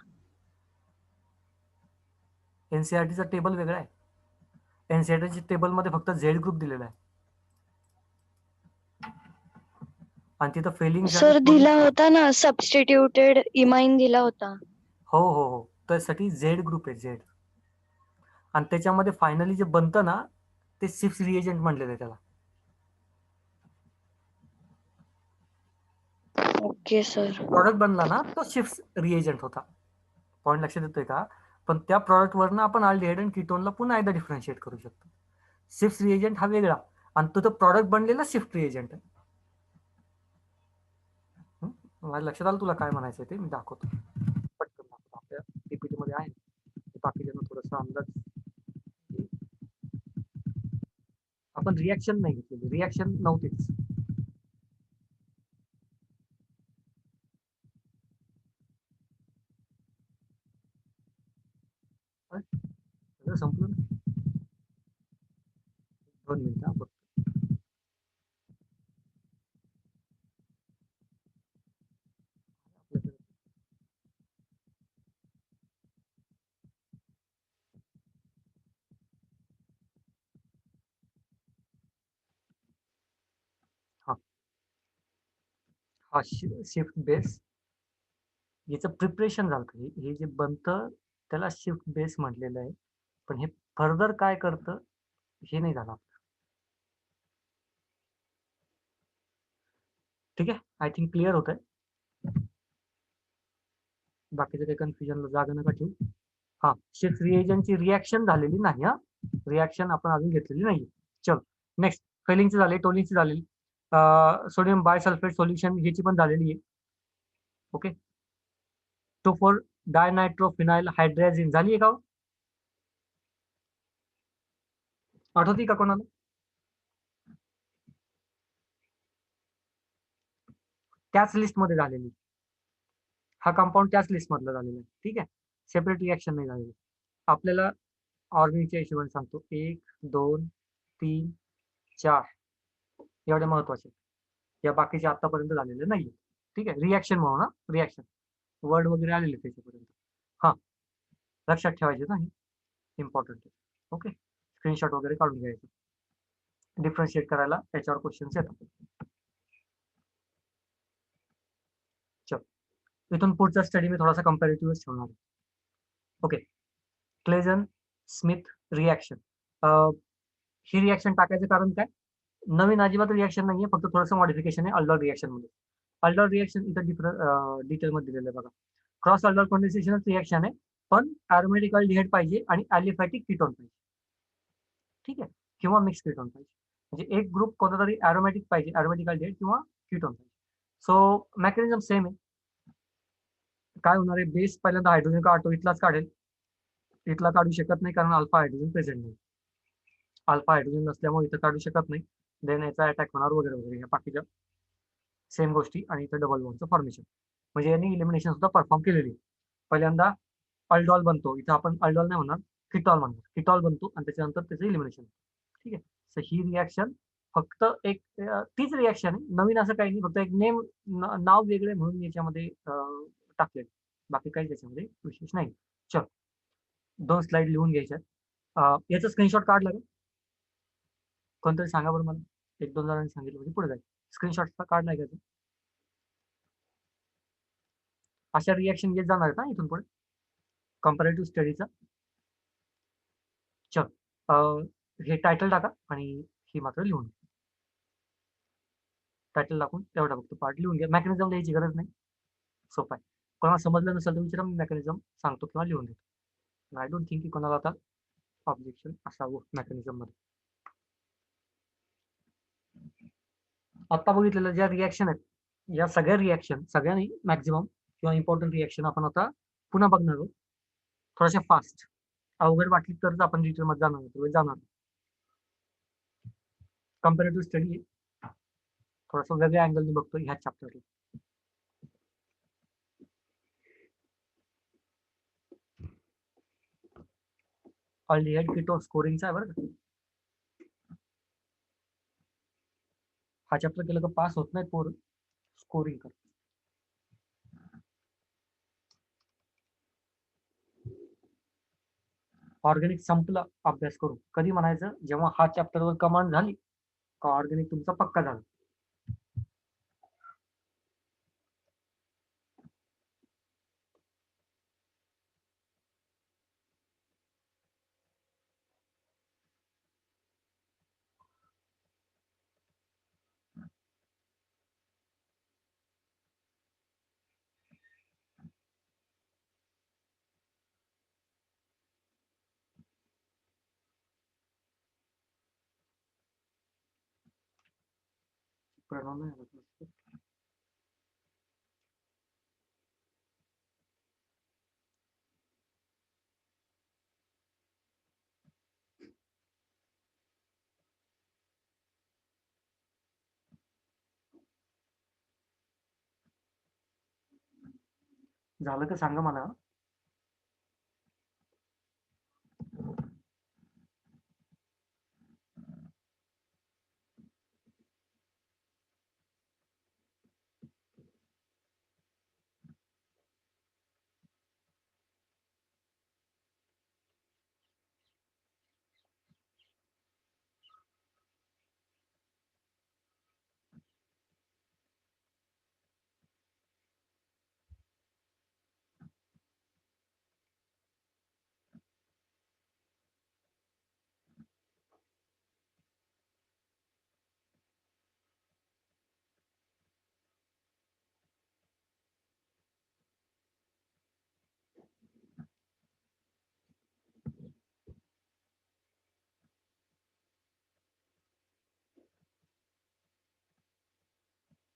एनसीईआरटीचा टेबल वेगळा आहे. एनसीईआरटीच्या टेबलमध्ये फक्त झेड ग्रुप दिलेला आहे आणि तिथं फेलिंग सर दिला होता ना, सबस्टिट्यूटेड इमाइन दिला होता. हो हो हो, त्यासाठी झेड ग्रुप आहे, झेड. आणि त्याच्यामध्ये फायनली जे बनतं ना ते शिफ्ट रिएजंट म्हणलेलं आहे त्याला. Okay sir. प्रॉडक्ट बनला ना तो शिफ्ट रिएजंट होता. पॉईंट लक्षात येतोय का? पण त्या प्रॉडक्ट वरनं आपण अल्डिहाइड आणि कीटोनला पुन्हा एकदा डिफरन्शिएट करू शकतो. शिफ्ट रिएजंट हा वेगळा आणि तो प्रॉडक्ट बनलेला शिफ्ट रिएजंट आहे. माझ्या लक्षात आलं तुला काय म्हणायचं ते. मी दाखवतो पटकन दाखवतो. आपल्या PPT मध्ये आहे. बाकीच्यांना थोडासा अंदाज. आपण रिॲक्शन नाही घेतलेली, रिॲक्शन नव्हतीच. सगळं संपलं ना? 2 मिनिटं आपण हा शिफ्ट बेस याचं प्रिपरेशन झालं. हे जे बनतं त्याला शिफ्ट बेस म्हटलेलं आहे. पण हे फर्दर काय करतं हे नाही झालं. ठीक आहे, आय थिंक क्लिअर होत आहे. बाकीचं काही कन्फ्युजनला जागा नका ठेवू. हा, शिफ्ट रिएजंटची रिॲक्शन झालेली नाही. हा, रिॲक्शन आपण अजून घेतलेली नाही. चल नेक्स्ट, फेलिंगची झाली, टोलिंगची झालेली, सोडियम बायसल्फेट सोल्युशन ह्याची पण झालेली आहे. ओके, 2,4 डायनायट्रोफिनाइल हायड्रॅझिन झाली आहे का? आठवती का कोणाला? त्याच लिस्ट मध्ये झालेली. हा कंपाऊंड त्याच लिस्ट मधला झालेला आहे. ठीक आहे, सेपरेट रिॲक्शन नाही झालेली. आपल्याला ऑर्गॅनिकच्या हिशोबाने सांगतो 1, 2, 3, 4 एवढे महत्वाचे. या बाकीचे आतापर्यंत झालेले नाहीये. ठीक आहे, रिॲक्शन म्हणू ना, रिॲक्शन वर्ड वगैरे आलेले त्याच्यापर्यंत. हा, लक्षात ठेवायचे ना, हे इम्पॉर्टंट आहे. ओके, स्क्रीनशॉट वगैरे काढून घ्यायचं. डिफरन्शिएट करायला त्याच्यावर क्वेश्चन्स येतात. चल, इथून पुढचा स्टडी मी थोडासा कम्पॅरेटिव्ह ठेवणार आहे. Okay, Claisen Schmidt reaction. ही रिॲक्शन टाकायचं कारण काय? नवीन अजिबात रिॲक्शन नाहीये, फक्त थोडंसं मॉडिफिकेशन आहे अल्डर रिॲक्शन मध्ये. अल्डर रिॲक्शन इथं डिटेलमध्ये दिलेलं आहे बघा. क्रॉस अल्डर कंडेन्सेशन रिॲक्शन आहे, पण ॲरोमॅटिक अल्डिहाइड पाहिजे आणि ॲलिफॅटिक कीटोन पाहिजे. ठीक आहे, किंवा मिक्स कीटोन पाहिजे. म्हणजे एक ग्रुप कोणता तरी ॲरोमॅटिक पाहिजे, ॲरोमॅटिक अल्डिहाइड किंवा कीटोन पाहिजे. सो मेकॅनिझम सेम आहे. काय होणार आहे, बेस पहिल्यांदा हायड्रोजन काढतो, इथलाच काढेल. इथला काढू शकत नाही कारण अल्फा हायड्रोजन प्रेझेंट नाही. अल्फा हायड्रोजन नसल्यामुळे इथं काढू शकत नाही. देन याचा अटॅक होणार वगैरे वगैरे, ह्या बाकीच्या सेम गोष्टी. आणि इथं डबल बॉन्डचं फॉर्मेशन, म्हणजे यांनी इलिमिनेशन सुद्धा परफॉर्म केलेली आहे. पहिल्यांदा अल्डॉल बनतो, इथं आपण अल्डॉल नाही म्हणणार, किटॉल म्हणणार. किटॉल बनतो आणि त्याच्यानंतर त्याचं इलिमिनेशन. ठीक आहे, सो ही रिॲक्शन फक्त एक तीच रिॲक्शन आहे, नवीन असं काही नाही, फक्त एक नेम नाव वेगळे म्हणून याच्यामध्ये टाकले, बाकी काही त्याच्यामध्ये विशेष नाही. चल, 2 स्लाइड लिहून घ्यायच्या. याचा स्क्रीनशॉट काढला का? कोणतरी सांगा बरं मला. 1-2 जणांनी सांगितलं म्हणजे पुढे जाईल. स्क्रीनशॉट काढलाय का? अशा रिॲक्शन येत जाणार आहेत ना इथून पुढे कम्पॅरेटिव्ह स्टडीचा. चल, हे टायटल टाका आणि ही मात्र लिहून घ्या. टायटल टाकून तेवढा फक्त पार्ट लिहून घ्या. मेकॅनिझम लिहायची गरज नाही, सोपं आहे. कोणाला समजलं नसेल तर विचारा, मी मेकॅनिझम सांगतो किंवा लिहून देतो. आय डोंट थिंक की कोणाला आता ऑब्जेक्शन असावं मेकॅनिझम मध्ये. आता बघितलेल्या ज्या रिॲक्शन आहेत, या सगळ्या रिॲक्शन, सगळ्यांनी मॅक्झिमम किंवा इम्पॉर्टंट रिॲक्शन आपण आता पुन्हा बघणार आहोत, थोड्याशा फास्ट. अवघड वाटली तरच आपण डिटेलमध्ये जाणार. कम्पॅरेटिव्ह स्टडी थोडासा वेगळ्या अँगलने बघतो ह्या चॅप्टरला. अल्डिहाइड कीटोन स्कोरिंगचा आहे बरं का. हा चॅप्टर केलं का पास होत नाही पोर, स्कोरिंग कर. ऑर्गॅनिक संपला अभ्यास करू. कधी म्हणायचं, जेव्हा हा चॅप्टरवर कमांड झाली का ऑर्गॅनिक तुमचा पक्का झाला. प्रणव नाही आला. झालं का सांगा मला.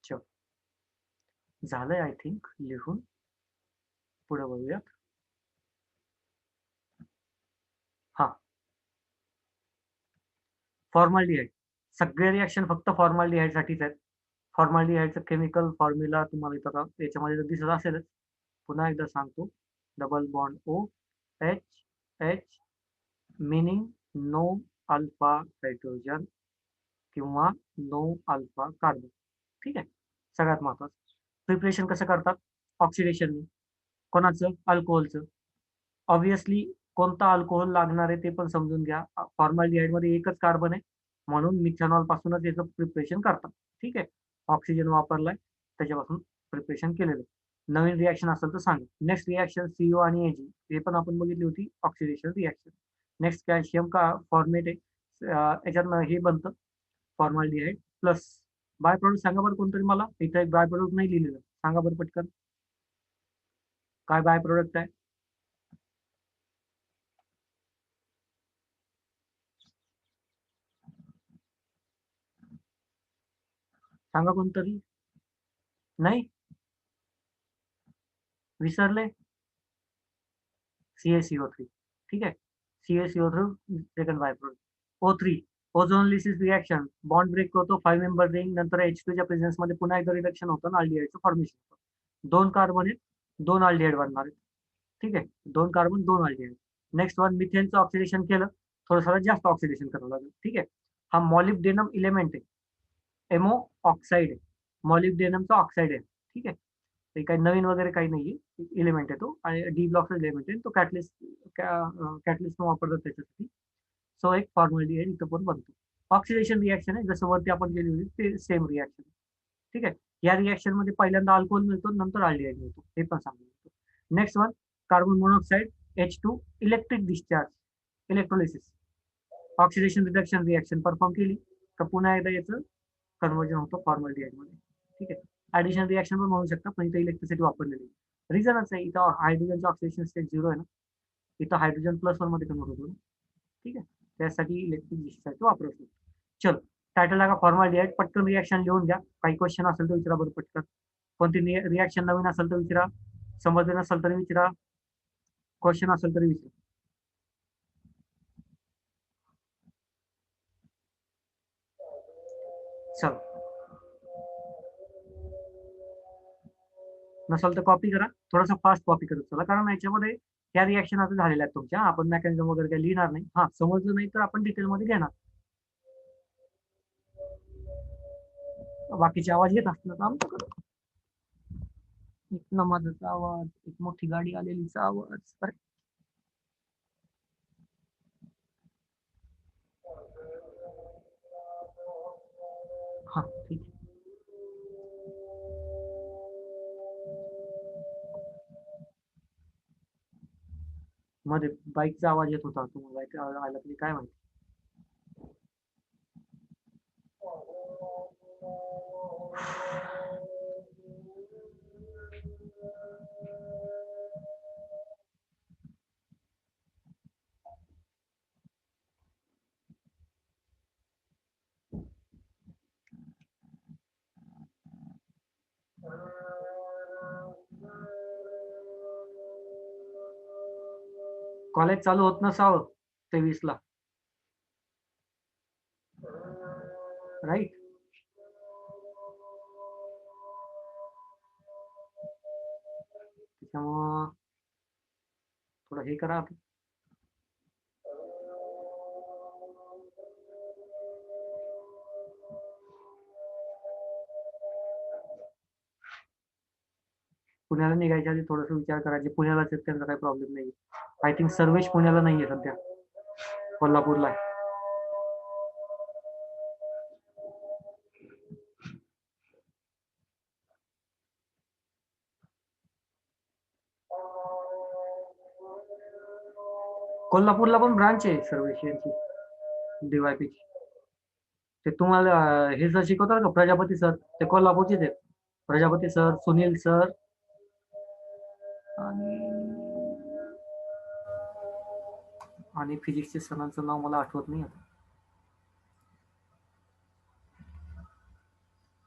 चल, झालंय आय थिंक लिहून. पुढे बघूयात. हा, फॉर्मल्डिहाइड. सगळे रिॲक्शन फक्त फॉर्मल्डिहाइड साठीच आहेत. फॉर्मल्डिहाइडचं केमिकल फॉर्म्युला तुम्हाला इथं याच्यामध्ये दिसत असेलच. पुन्हा एकदा सांगतो, double bond O H H meaning no alpha hydrogen किंवा नो अल्फा कार्बन. ठीक आहे. सगळ्यात महत्वाचं प्रिपरेशन कसं करतात? ऑक्सिडेशन. कोणाचं? अल्कोहोलचं. ऑब्विसली कोणता अल्कोहोल लागणार आहे ते पण समजून घ्या. फॉर्मॅल्डिहाइड मध्ये एकच कार्बन आहे म्हणून मिथेनॉल पासूनच याचं प्रिपरेशन करतात. ठीक आहे. ऑक्सिजन वापरलाय त्याच्यापासून प्रिपरेशन केलेलं. नवीन रिॲक्शन असेल तर सांगा. नेक्स्ट रिॲक्शन सीओ आणि एजी हे पण आपण बघितली होती ऑक्सिडेशन रिॲक्शन. नेक्स्ट कॅल्शियम का फॉर्मेट आहे याच्यातनं हे बनतं फॉर्मॅल्डिहाइड प्लस बाय प्रोडक्ट सांगा बरं कोणतरी मला. इथं एक बाय प्रोडक्ट नाही लिहिलेलं, सांगा बरं पटकन काय बाय प्रोडक्ट आहे. सांगा कोणतरी. नाही विसरले. CaCO3. ठीक आहे. CaCO3 second by product. O3 ozonolysis reaction bond break करतो 5 मेंबर रिंग नंतर H2 च्या प्रेझेन्स मध्ये पुन्हा एकदा रिडक्शन होतं आणि अल्डिहाइडचं फॉर्मेशन होतं. 2 कार्बन आहेत 2 अल्डिहाइड बनणार आहेत. ठीक आहे. 2 कार्बन 2 अल्डिहाइड. नेक्स्ट वन मिथेनचं ऑक्सिडेशन केलं थोडं जास्त ऑक्सिडेशन करावं लागेल. ठीक आहे. हा मॉलिब्डेनम इलेमेंट आहे. एमो ऑक्साईड आहे. मॉलिब्डेनमचा ऑक्साईड आहे. ठीक आहे. ते काही नवीन वगैरे काही नाहीये एलिमेंट आहे तो आणि डी ब्लॉकचा एलिमेंट आहे तो कॅटलिस्ट वापरतात त्याच्यासाठी. सो एक फॉर्मॅलिटी इथं पण बनतो. ऑक्सिडेशन रिॲक्शन आहे जसं वरती आपण केली होती ते सेम रिॲक्शन. ठीक आहे. या रिॲक्शन मध्ये पहिल्यांदा अल्कोहोल मिळतो नंतर अल्डिहाइड मिळतो हे पण सांगतो. Next one carbon monoxide H2 electric discharge electrolysis oxidation reduction reaction perform केली तर पुन्हा एकदा याचं कन्वर्जन होतं फॉर्मॅलिटी मध्ये. ठीक आहे. ऍडिशनल रिॲक्शन पण म्हणू शकता पण इथं इलेक्ट्रिसिटी वापरलेली आहे. रिझनच आहे इथं हायड्रोजनचं ऑक्सिडेशन स्टेट 0 आहे ना, इथं हायड्रोजन +1 मध्ये कन्वर्ट होतो. ठीक आहे. त्यासाठी इलेक्ट्रिक डिस्चार्ज वापरू शकतो. चलो टायटल लागा फॉर्मॅलिटी पटकन रिॲक्शन लिहून द्या. काही क्वेश्चन असेल तर विचारा बरं पटकन. कोणती रिॲक्शन नवीन असेल तर विचारा, समजलं नसेल तरी विचारा, क्वेश्चन असेल तरी विचारा. चल नसेल तर कॉपी करा, थोडासा फास्ट कॉपी करत चला कारण याच्यामध्ये त्या रिॲक्शन आता झालेल्या आहेत तुमच्या. आपण मेकॅनिझम वगैरे काही लिहिणार नाही. हा समजलं नाही तर आपण डिटेलमध्ये घेणार. बाकीचे आवाज येत असतील तर आमच्याकडे एक नमाजाचा आवाज, एक मोठी गाडी आलेलीचा आवाज. अरे हा ठीक आहे. मध्ये बाईकचा आवाज येत होता तुम्हाला आला तरी काय माहिती. कॉलेज चालू होत नसावं 23 ला राईट. त्याच्यामुळं थोडं हे करा. पुण्याला निघायच्या आधी थोडस विचार करायचे. पुण्यालाच आहेत त्यांचा काही प्रॉब्लेम नाही. आय थिंक सर्वेश पुण्याला नाहीये सध्या, कोल्हापूरला आहे. कोल्हापूरला पण ब्रांच आहे सर्वेश यांची DYPची. ते तुम्हाला हे सर शिकवतात का प्रजापती सर, ते कोल्हापूरचेच आहेत. प्रजापती सर, सुनील सर आणि फिजिक्सच्या सरांचं नाव मला आठवत नाही आता.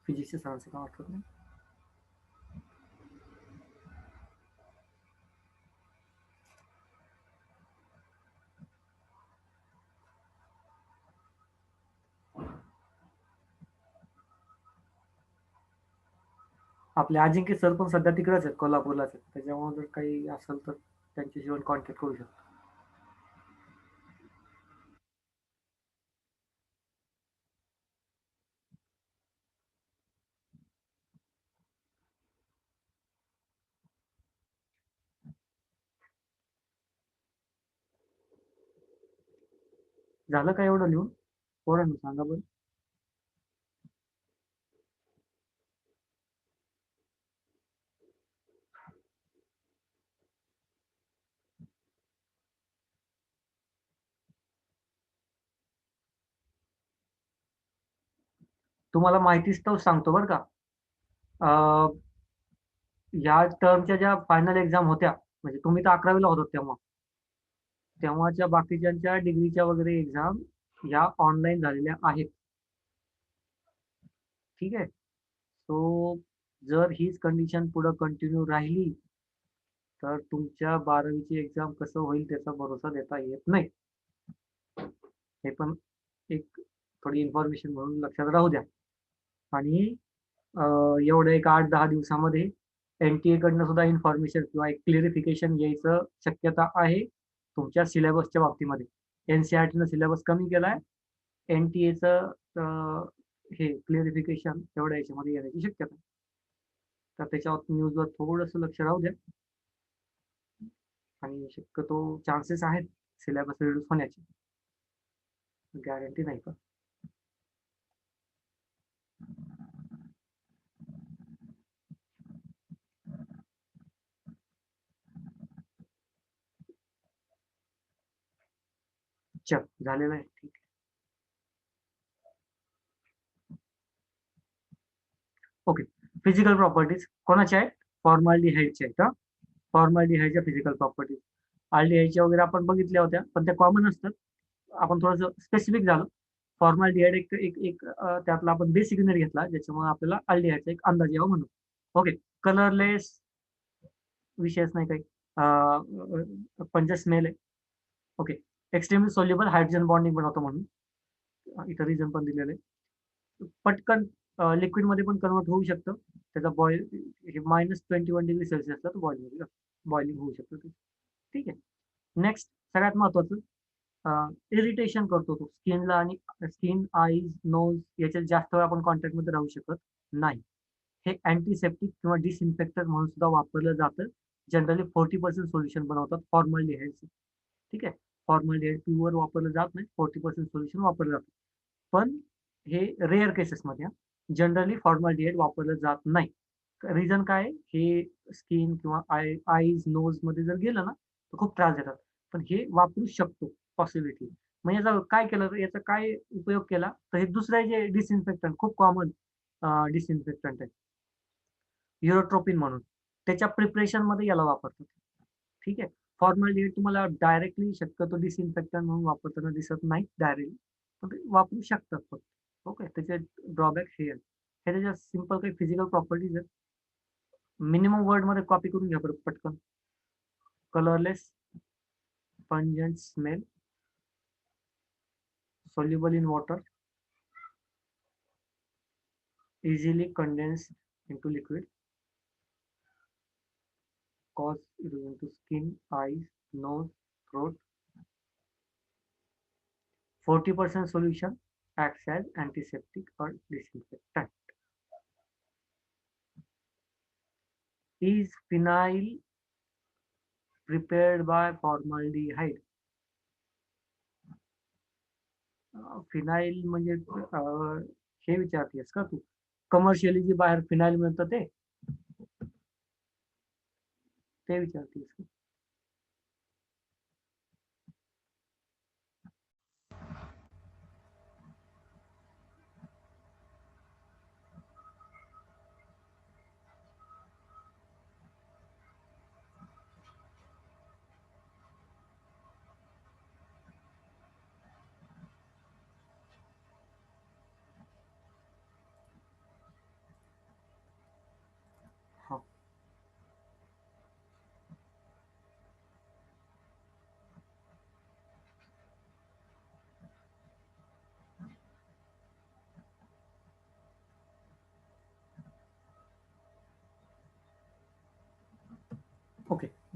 फिजिक्सच्या सरांचं नाव आठवत नाही. आपले अजिंक्य सर पण सध्या तिकडेच आहेत कोल्हापूरलाच आहेत. त्याच्यामुळे जर काही असेल तर त्यांच्याशी पण कॉन्टॅक्ट करू शकता. झालं का एवढं लिहून? पोरांनो सांगा बरं. तुम्हाला माहितीच तर सांगतो बरं का. या टर्मच्या ज्या फायनल एक्झाम होत्या, म्हणजे तुम्ही तर 11वीला होतात तेव्हा, तेव्हाच्या बाकीच्यांच्या डिग्रीच्या वगैरे एक्झाम या ऑनलाईन झालेल्या आहेत. ठीक आहे. सो जर हीच कंडिशन पुढे कंटिन्यू राहिली तर तुमच्या 12वीची एक्झाम कसं होईल त्याचा भरोसा देता येत नाही. हे पण एक थोडी इन्फॉर्मेशन म्हणून लक्षात राहू द्या. आणि एवढ्या एक 8-10 दिवसामध्ये NTA कडनं सुद्धा इन्फॉर्मेशन किंवा एक क्लिअरिफिकेशन यायचं शक्यता आहे तुमच्या सिलेबसच्या बाबतीमध्ये. NCERT सिलेबस कमी केलाय. NTA हे क्लिअरिफिकेशन तेवढ्या याच्यामध्ये येण्याची शक्यता आहे. तर त्याच्यावर न्यूजवर थोडंसं लक्ष राहू द्या. आणि शक्यतो चान्सेस आहेत सिलेबस रिड्यूस होण्याची, गॅरंटी नाही का. चल झालेलं आहे. ठीक आहे. ओके. फिजिकल प्रॉपर्टीज कोणाच्या आहेत? फॉर्मल्डिहाइडच्या आहेत. हा, फॉर्मल्डिहाइडच्या फिजिकल प्रॉपर्टीज. अल्डिहाइडच्या वगैरे आपण बघितल्या होत्या, पण त्या कॉमन असतात. आपण थोडंसं स्पेसिफिक झालो. फॉर्मल्डिहाइड एक एक एक त्यातला आपण बेसिक युनिट घेतला, ज्याच्यामुळे आपल्याला अल्डिहाइडचा एक अंदाज यावा म्हणून. ओके. कलरलेस विषयच नाही काही, पंच स्मेल आहे. Okay. Extremely soluble hydrogen bonding बनवतो म्हणून, इतर रिझन पण दिलेलं आहे. पटकन लिक्विड मध्ये पण कन्वर्ट होऊ शकतं. त्याचा बॉईल -21°C बॉइलिंग होऊ शकतं ते. ठीक आहे. नेक्स्ट सगळ्यात महत्वाचं, इरिटेशन करतो तो स्किनला, आणि स्किन, आईज, नोज याच्यात जास्त वेळ आपण कॉन्टॅक्ट मध्ये राहू शकत नाही. हे अँटीसेप्टिक किंवा डिसइन्फेक्टर म्हणून सुद्धा वापरलं जातं. जनरली 40% सोल्युशन बनवतात फॉर्मल्डिहाइडचं. ठीक आहे. फॉर्मल्डिहाइड प्युअर वापरलं जात नाही, 40% सोल्युशन वापरलं जातं. पण हे रेअर केसेसमध्ये जनरली फॉर्मल्डिहाइड वापरलं जात नाही. रिझन काय? हे स्किन किंवा आईज, नोज मध्ये जर गेलं ना तर खूप त्रास देतात. पण हे वापरू शकतो पॉसिबिलिटी. मग याचा काय केलं, याचा काय उपयोग केला तर हे दुसरे जे डिसइन्फेक्टंट, खूप कॉमन डिसइन्फेक्टंट आहे युरोट्रोपिन म्हणून, त्याच्या प्रिपरेशन मध्ये याला वापरतात. ठीक आहे. फॉर्मल्डिहाइड तुम्हाला डायरेक्टली शक्यतो डिसइन्फेक्टंट म्हणून वापरताना दिसत नाही डायरेक्टली, पण ते वापरू शकतात फक्त. ओके. त्याचे ड्रॉबॅक हे आहे. हे त्याच्या सिंपल काही फिजिकल प्रॉपर्टीज आहेत. मिनिमम वर्ड मध्ये कॉपी करून घ्या बरं पटकन. Colourless, pungent smell, soluble in water, easily condensed into liquid, cause erosion to skin, eyes, nose, throat. 40% solution acts as antiseptic or disinfectant. Is phenyl prepared by formaldehyde? Phenyl म्हणजे हे विचारतेस का तू? Commercially जे बाहेर phenyl मिळतं ते विचारतेस का?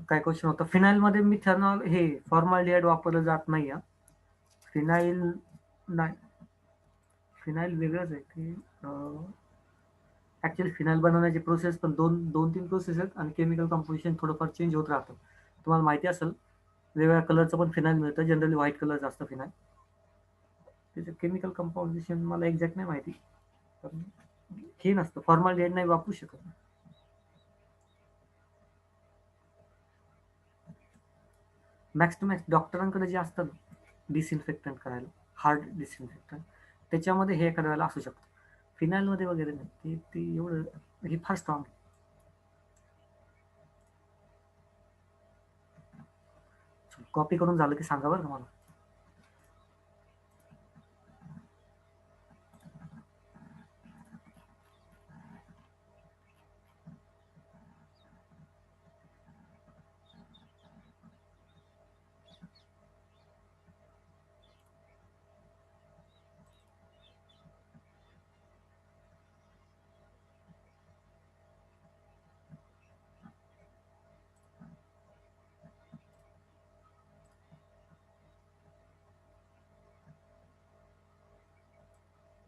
काय question होतं, फिनाईलमध्ये मिथेनॉल हे फॉर्माल्डिहाइड वापरलं जात नाही. फिनाईल नाही, फिनाईल वेगळंच आहे ते. ऍक्च्युअली फिनाईल बनवण्याची प्रोसेस पण दोन तीन प्रोसेस आहेत आणि केमिकल कंपोजिशन थोडंफार चेंज होत राहतं. तुम्हाला माहिती असेल वेगवेगळ्या कलरचं पण फिनाईल मिळतं, जनरली व्हाईट कलरचं असतं फिनाईल. त्याचं केमिकल कंपोजिशन मला एक्झॅक्ट नाही माहिती, पण हे नसतं, फॉर्माल्डिहाइड नाही वापरू शकत. मॅक्स टू मॅक्स डॉक्टरांकडे जे असतं डिसइन्फेक्टंट करायला, हार्ड डिसइन्फेक्टंट, त्याच्यामध्ये हे एखाद्या वेळेला असू शकतं. फिनाईलमध्ये वगैरे नाही, ते एवढं हे फार स्ट्रॉंग. कॉपी करून झालं की सांगा बरं का मला.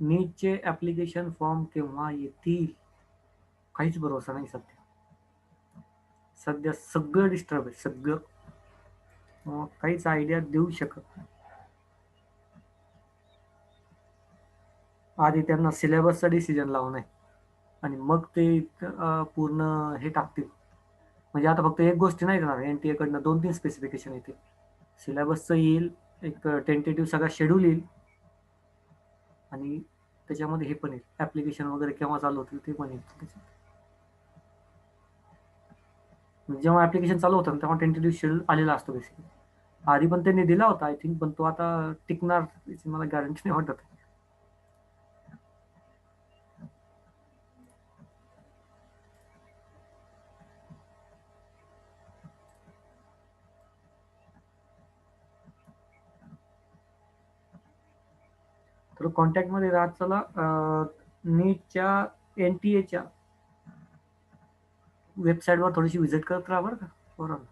नीटचे ऍप्लिकेशन फॉर्म केव्हा येतील, काहीच भरोसा नाही सध्या. सध्या सगळं डिस्टर्ब आहे, सगळं. काहीच आयडिया देऊ शकत नाही. आधी त्यांना सिलेबसचा डिसिजन लावून आहे आणि मग ते पूर्ण हे टाकतील. म्हणजे आता फक्त एक गोष्टी नाही करणार, NTA कडनं 2-3 स्पेसिफिकेशन येतील. सिलेबसचं येईल, एक टेंटेटिव्ह सगळा शेड्यूल येईल आणि त्याच्यामध्ये हे पण येईल, ऍप्लिकेशन वगैरे केव्हा चालू होतील ते पण येईल त्याच्यात. जेव्हा ऍप्लिकेशन चालू होतं तेव्हा टेंटेटिव्ह शेड्यूल आलेला असतो बेसिकली. आधी पण त्यांनी दिला होता आय थिंक, पण तो आता टिकणार याची मला गॅरंटी नाही वाटत. तर कॉन्टॅक्टमध्ये राहत चला. नीटच्या NTA वेबसाईटवर थोडीशी व्हिजिट करत राहा बरं का बरोबर.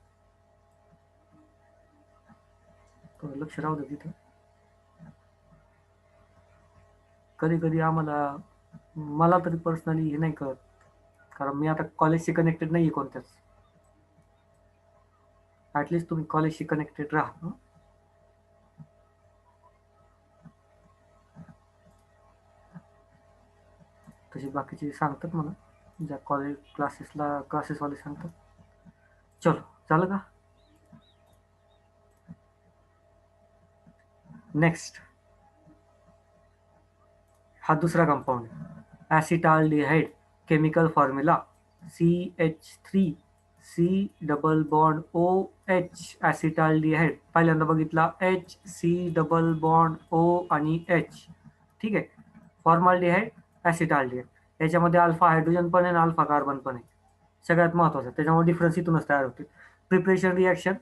थोडं लक्ष राहू दे तिथे. कधी कधी मला तरी पर्सनली हे नाही कळत, कारण मी आता कॉलेजशी कनेक्टेड नाही आहे कोणत्याच. ऍटलिस्ट तुम्ही कॉलेजशी कनेक्टेड राहा. तशी बाकीचे सांगतात मला, ज्या कॉलेज क्लासेसवाले सांगतात. चलो झालं का. नेक्स्ट हा दुसरा compound, acetaldehyde. Chemical formula CH3C double bond OH. Acetaldehyde पहिल्यांदा बघितला, HC डबल बॉन्ड O आणि H. ठीक आहे. फॉर्माल्डिहाइड, ऍसिटाल्डिहाइड, याच्यामध्ये अल्फा हायड्रोजन पण आहे आणि अल्फा कार्बन पण आहे. सगळ्यात महत्वाचं, त्याच्यामुळे डिफरन्स इथूनच तयार होते. प्रिपरेशन रिॲक्शन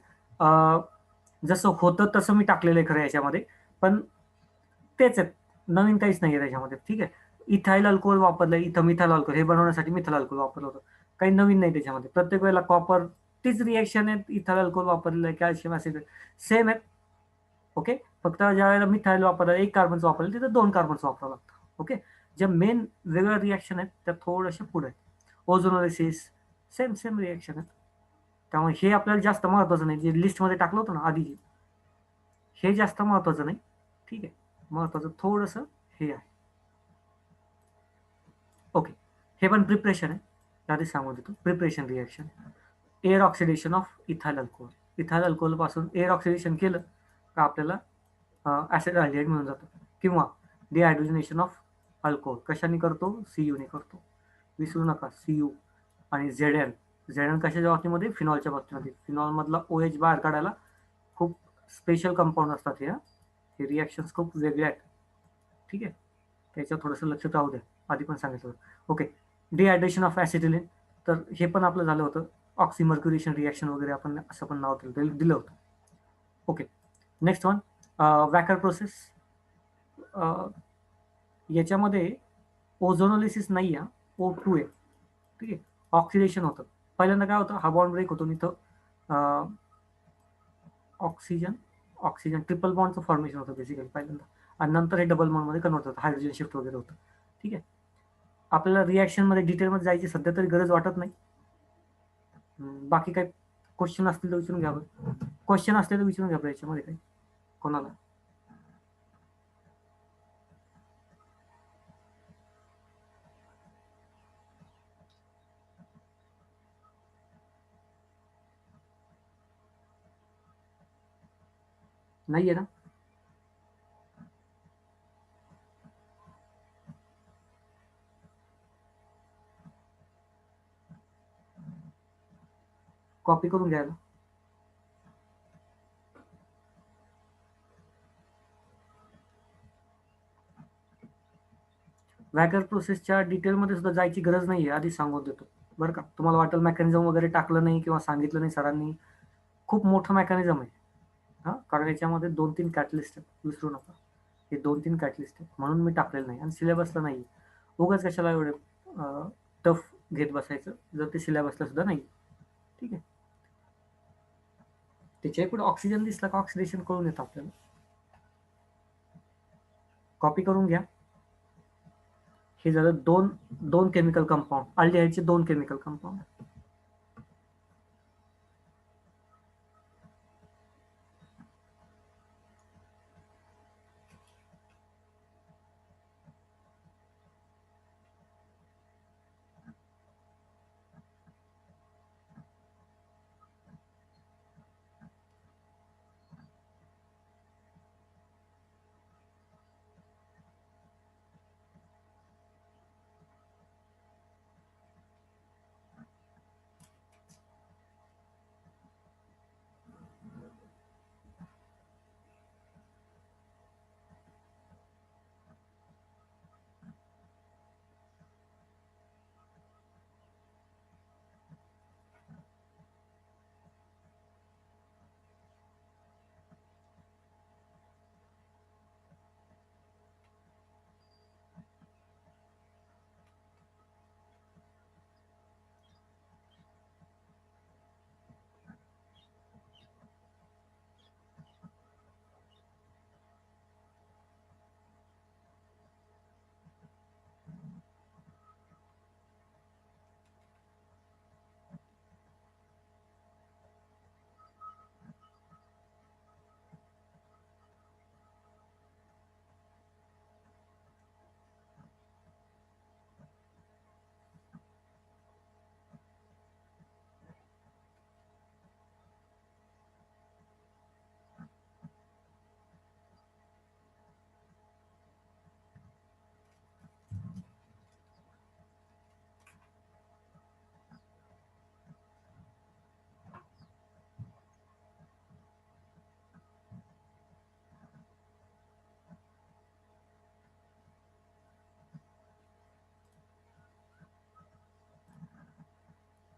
जसं होतं तसं मी टाकलेलं आहे खरं याच्यामध्ये, पण तेच आहेत, नवीन काहीच नाही आहे त्याच्यामध्ये. ठीक आहे. इथाइल अल्कोहोल वापरलं, इथं मिथाइल अल्कोहोल, हे बनवण्यासाठी मिथाइल अल्कोहोल वापरलं होतं. काही नवीन नाही त्याच्यामध्ये. प्रत्येक वेळेला कॉपर तीच रिॲक्शन आहे, इथाइल अल्कोहोल वापरलेलं आहे, कॅल्शियम ऍसिड सेम आहे. ओके. फक्त ज्या वेळेला मिथाइल वापरलं, एक कार्बनचं वापरलं, तिथं 2 कार्बनचं वापरावं लागतं. ओके. ज्या मेन वेगळ्या रिॲक्शन आहेत त्या थोड्याशा पुढे आहेत. ओझोनोलिसिस सेम रिॲक्शन आहेत. त्यामुळे हे आपल्याला जास्त महत्वाचं नाही, जे लिस्टमध्ये टाकलं होतं ना आधी, हे जास्त महत्वाचं नाही. ठीक आहे. महत्वाचं थोडंसं हे आहे. ओके. हे पण प्रिपरेशन आहे, आधी सांगू देतो. Preparation reaction, air oxidation of ethyl alcohol. Ethyl alcohol पासून एअर ऑक्सिडेशन केलं का आपल्याला ऍसिटाल्डिहाइड मिळून जातं. किंवा डिहायड्रोजनेशन ऑफ अल्कोहोल कशाने करतो, CU ने करतो. विसरू नका CU. आणि झेडएन कशाच्या बाबतीमध्ये, फिनॉलच्या बाबतीमध्ये. फिनॉल मधला OH बाहेर काढायला खूप स्पेशल कंपाऊंड असतात. हे रिॲक्शन्स खूप वेगळे आहेत. ठीक आहे. त्याच्यावर थोडंसं लक्ष राहू द्या, आधी पण सांगितलं. ओके. डिहायड्रेशन ऑफ ऍसिटिलीन, तर हे पण आपलं झालं होतं. ऑक्सिमर्क्युरेशन रिॲक्शन वगैरे आपण असं पण नाव दिलं होतं. Okay. Next one, Wacker process. याच्यामध्ये ओझोनोलिसिस नाही आहे, O2 आहे. ठीक आहे. ऑक्सिडेशन होतं. पहिल्यांदा काय होतं, हा बॉन्ड ब्रेक होतो, इथं ऑक्सिजन ऑक्सिजन ट्रिपल बॉन्डचं फॉर्मेशन होतं बेसिकली पहिल्यांदा, आणि नंतर हे डबल बॉन्डमध्ये कन्वर्ट होतं, हायड्रोजन शिफ्ट वगैरे होतं. ठीक आहे. आपल्याला रिॲक्शनमध्ये डिटेलमध्ये जायची सध्या तरी गरज वाटत नाही. बाकी काही क्वेश्चन असतील तर विचारून घ्या. क्वेश्चन असले तर विचारून घ्या याच्यामध्ये काही कोणाला. नाहीये ना? कॉपी करून घ्यायला. वॅगर प्रोसेसच्या डिटेलमध्ये सुद्धा जायची गरज नाही आहे, आधी सांगून देतो बरं का. तुम्हाला वाटेल मेकॅनिझम वगैरे टाकलं नाही किंवा सांगितलं नाही सरांनी, खूप मोठं मेकॅनिझम आहे हां, कारण याच्यामध्ये 2-3 कॅटलिस्ट आहेत, विसरू नका. हे 2-3 कॅटलिस्ट आहेत म्हणून मी टाकलेलं नाही, आणि सिलेबसला नाही. उगाच कशाला एवढे टफ घेत बसायचं जर ते सिलेबसला सुद्धा नाही. ठीक आहे. त्याच्या पुढे ऑक्सिजन दिसला का ऑक्सिडेशन कळून येतं आपल्याला. कॉपी करून घ्या. हे झालं दोन केमिकल कंपाऊंड, अल्डिहाइडचे 2 केमिकल कंपाऊंड.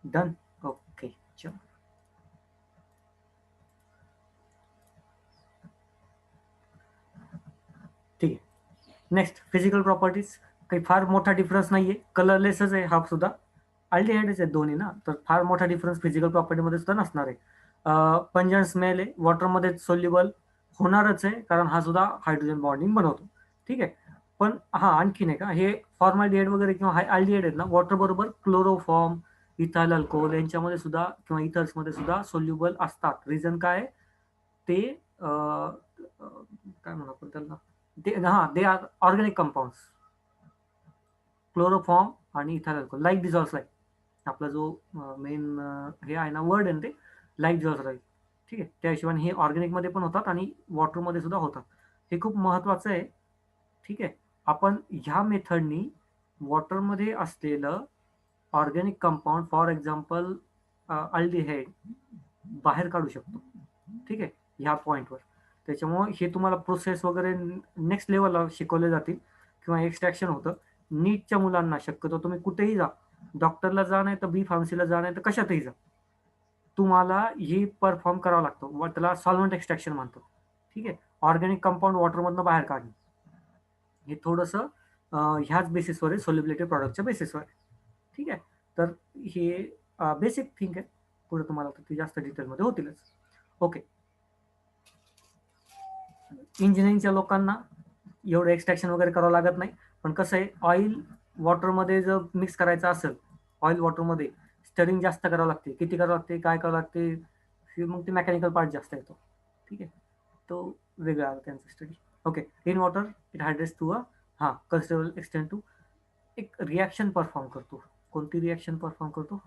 डन. ओके, चलो. ठीक आहे. Next physical properties. काही फार मोठा डिफरन्स नाहीये, कलरलेसच आहे हा सुद्धा. अल्डिहाइडच आहेत दोन्ही ना, तर फार मोठा डिफरन्स फिजिकल प्रॉपर्टीमध्ये सुद्धा नसणार आहे. पंजन स्मेल आहे, वॉटरमध्ये सोल्युबल होणारच आहे कारण हा सुद्धा हायड्रोजन बॉन्डिंग बनवतो. ठीक आहे. पण हा आणखीन आहे का, हे फॉर्मॅल्डिहाइड वगैरे किंवा अल्डिहाइड आहेत ना, वॉटर बरोबर क्लोरोफॉर्म, इथाइल अल्कोहोल यांच्यामध्ये सुद्धा किंवा इथर्समध्ये सुद्धा सोल्युबल असतात. रिझन काय आहे? ते काय म्हणू आपण त्याला, they are organic compounds. Chloroform आणि ethyl alcohol like dissolves like. आपला जो मेन हे आहे ना वर्ड आहे ते लाईक डिझॉल्व्स लाईक. ठीक आहे. त्या हिशोबाने हे ऑर्गॅनिकमध्ये पण होतात आणि वॉटरमध्ये सुद्धा होतात. हे खूप महत्वाचं आहे. ठीक आहे. आपण ह्या मेथडनी वॉटरमध्ये असलेलं organic compound, for example aldehyde, बाहेर काढू शकतो. ठीक आहे, ह्या पॉईंटवर. त्याच्यामुळे हे तुम्हाला प्रोसेस वगैरे नेक्स्ट लेवलला शिकवले जातील किंवा एक्सट्रॅक्शन होतं. नीटच्या मुलांना शक्यतो तुम्ही कुठेही जा, डॉक्टरला जा नाही तर बी फार्मसीला जा नाही तर कशातही जा, तुम्हाला हे परफॉर्म करावं लागतं. त्याला सॉल्व्हंट एक्सट्रॅक्शन म्हणतात. ठीक आहे. ऑर्गॅनिक कंपाऊंड वॉटरमधनं बाहेर काढणे हे थोडंसं ह्याच बेसिसवर आहे, सोल्युबिलिटी प्रॉडक्टच्या बेसिसवर आहे. ठीक आहे. तर हे बेसिक थिंग आहे. पुढे तुम्हाला तर ते जास्त डिटेलमध्ये होतीलच. ओके, इंजिनिअरिंगच्या लोकांना एवढं एक्सट्रॅक्शन वगैरे करावं लागत नाही, पण कसं आहे ऑइल वॉटरमध्ये जर मिक्स करायचं असेल, ऑइल वॉटरमध्ये स्टरिंग जास्त करावं लागते. किती करावं लागते, काय करावं लागते, मग ते मेकॅनिकल पार्ट जास्त येतो. ठीक आहे, तो वेगळा आहे त्यांचा study. Okay, in water it hydrates to considerable extent to एक रिॲक्शन परफॉर्म करतो. कोणती रिॲक्शन परफॉर्म करतो?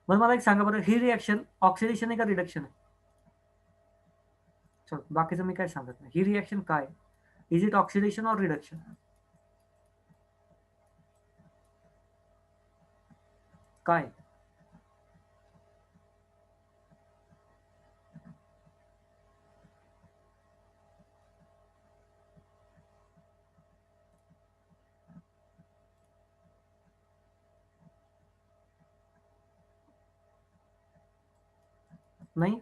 मला एक सांगा बरं, ही रिॲक्शन ऑक्सिडेशन आहे का रिडक्शन आहे? चल, बाकीचं मी काय सांगत नाही. ही रिॲक्शन काय, is it oxidation or reduction? काय? नाही,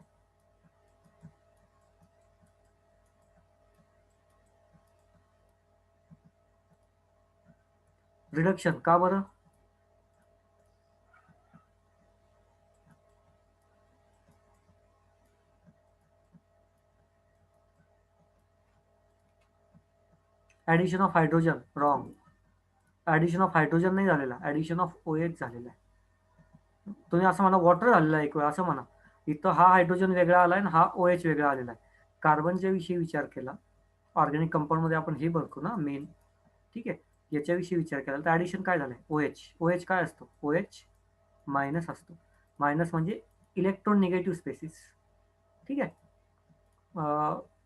रिडक्शन. का बरं? Addition of hydrogen. Wrong. Addition of hydrogen नाही झालेला, ऍडिशन ऑफ OH झालेला आहे. तुम्ही असं म्हणा वॉटर झालेला आहे एक वेळ, असं म्हणा. इथं हा हायड्रोजन वेगळा आलाय आणि हा OH वेगळा आलेला आहे. कार्बनच्या विषयी विचार केला, ऑर्गॅनिक कंपाऊंड मध्ये आपण हे बघतो ना मेन. ठीक आहे, याच्याविषयी विचार केला तर ऍडिशन काय झालंय? OH काय असतो? OH मायनस असतो. मायनस म्हणजे इलेक्ट्रॉन निगेटिव्ह स्पेसिस. ठीक आहे,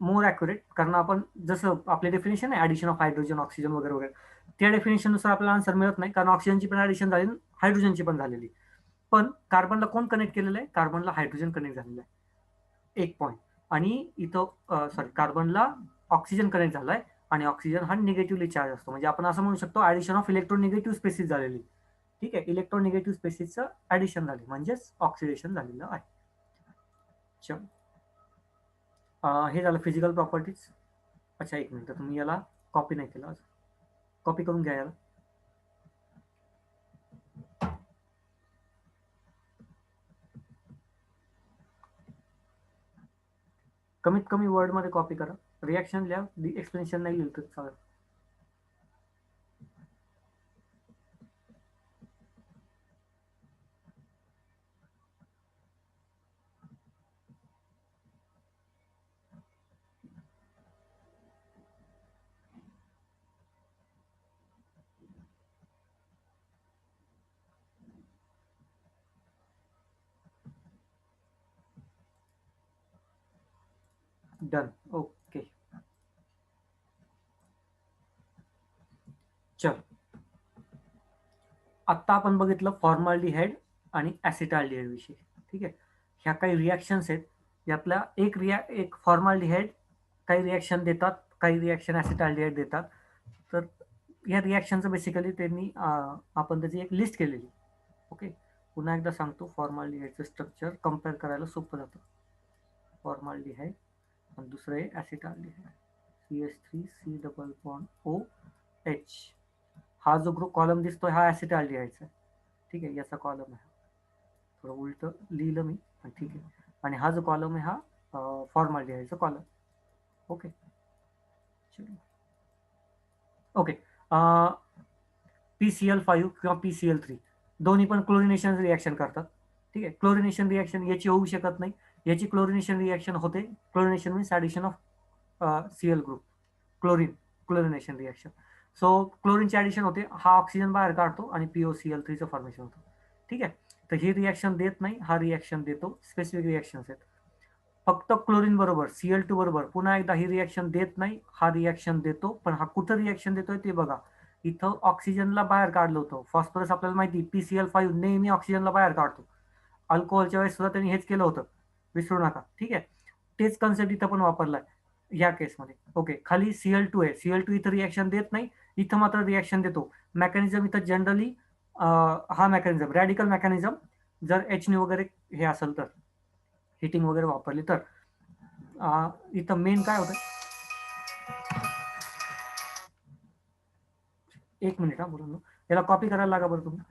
मोर ॲक्युरेट, कारण आपण जसं आपले डेफिनेशन आहे ऍडिशन ऑफ हायड्रोजन, ऑक्सिजन वगैरे वगैरे, त्या डेफिनेशननुसार आपल्याला आन्सर मिळत नाही, कारण ऑक्सिजनची पण ऍडिशन झाली, हायड्रोजनची पण झालेली. पण कार्बनला कोण कनेक्ट केलेलं आहे? कार्बनला हायड्रोजन कनेक्ट झालेलं आहे, एक पॉईंट. आणि इथं कार्बनला ऑक्सिजन कनेक्ट झालाय, आणि ऑक्सिजन हा निगेटिव्हली चार्ज असतो. म्हणजे आपण असं म्हणू शकतो ऍडिशन ऑफ इलेक्ट्रोनिगेटिव्ह स्पेसिस झालेली. ठीक आहे, इलेक्ट्रोनिगेटिव्ह स्पेसिसचं ऍडिशन झाले म्हणजेच ऑक्सिडेशन झालेलं आहे. चल, हे झालं फिजिकल प्रॉपर्टीज. अच्छा, एक मिनिट, तुम्ही याला कॉपी नाही केला, कॉपी करून घ्या याला. कमीत कमी वर्ड मध्ये कॉपी करा. रिॲक्शन लिहा, एक्सप्लेनेशन नाही लिहिलं तर चालेल. डन. ओके, चल, आत्ता आपण बघितलं फॉर्माल्डिहाइड आणि ऍसिटाल्डिहाइड विषयी. ठीक आहे, ह्या काही रिॲक्शन्स आहेत. यातल्या एक फॉर्माल्डिहाइड काही रिॲक्शन देतात, काही रिॲक्शन ऍसिटाल्डिहाइड देतात. तर या रिॲक्शनचं बेसिकली त्यांनी आपण त्याची एक लिस्ट केलेली. ओके, पुन्हा एकदा सांगतो, फॉर्माल्डिहाइडचं स्ट्रक्चर कम्पेअर करायला सोपं जातं. फॉर्माल्डिहाइड आणि दुसरं आहे ऍसिटाल्डिहाइड, CH3COOH. हा जो ग्रुप कॉलम दिसतोय हा ऍसिटाल्डिहाइडचा आहे. ठीक आहे, याचा कॉलम आहे, थोडं उलट लिहिलं मी, पण ठीक आहे. आणि हा जो कॉलम आहे हा फॉर्माल्डिहाइडचा कॉलम. Okay, okay. PCl5 किंवा PCl3 दोन्ही पण क्लोरिनेशन रिॲक्शन करतात. ठीक आहे, क्लोरिनेशन रिॲक्शन याची होऊ शकत नाही, याची क्लोरिनेशन रिॲक्शन होते. Chlorination means addition of Cl group, chlorination reaction. So क्लोरीनचे ऍडिशन होते, हा ऑक्सिजन बाहेर काढतो आणि POCl3चं फॉर्मेशन होतं. ठीक आहे, तर ही रिॲक्शन देत नाही, हा रिॲक्शन देतो. स्पेसिफिक रिॲक्शन्स आहेत. फक्त क्लोरीन बरोबर Cl2 बरोबर पुन्हा एकदा ही रिॲक्शन देत नाही, हा रिॲक्शन देतो. पण हा कुठं रिॲक्शन देतोय ते बघा, इथं ऑक्सिजनला बाहेर काढलं होतं. फॉस्फरस आपल्याला माहिती, PCl5 नेहमी ऑक्सिजनला बाहेर काढतो. अल्कोहोलच्या वेळेस सुद्धा त्यांनी हेच केलं होतं, विसरू नका. ठीक आहे, तेच कन्सेप्ट इथं पण वापरलाय या केसमध्ये. ओके, खाली Cl2 आहे, Cl2 इथं रिॲक्शन देत नाही, इथं मात्र रिॲक्शन देतो. मेकॅनिझम इथं जनरली हा मेकॅनिझम रॅडिकल मेकॅनिझम, जर H वगैरे हे असेल तर, हिटिंग वगैरे वापरली तर. इथं मेन काय होतं, एक मिनिट बोलून याला कॉपी करायला लागा बरं तुम्ही.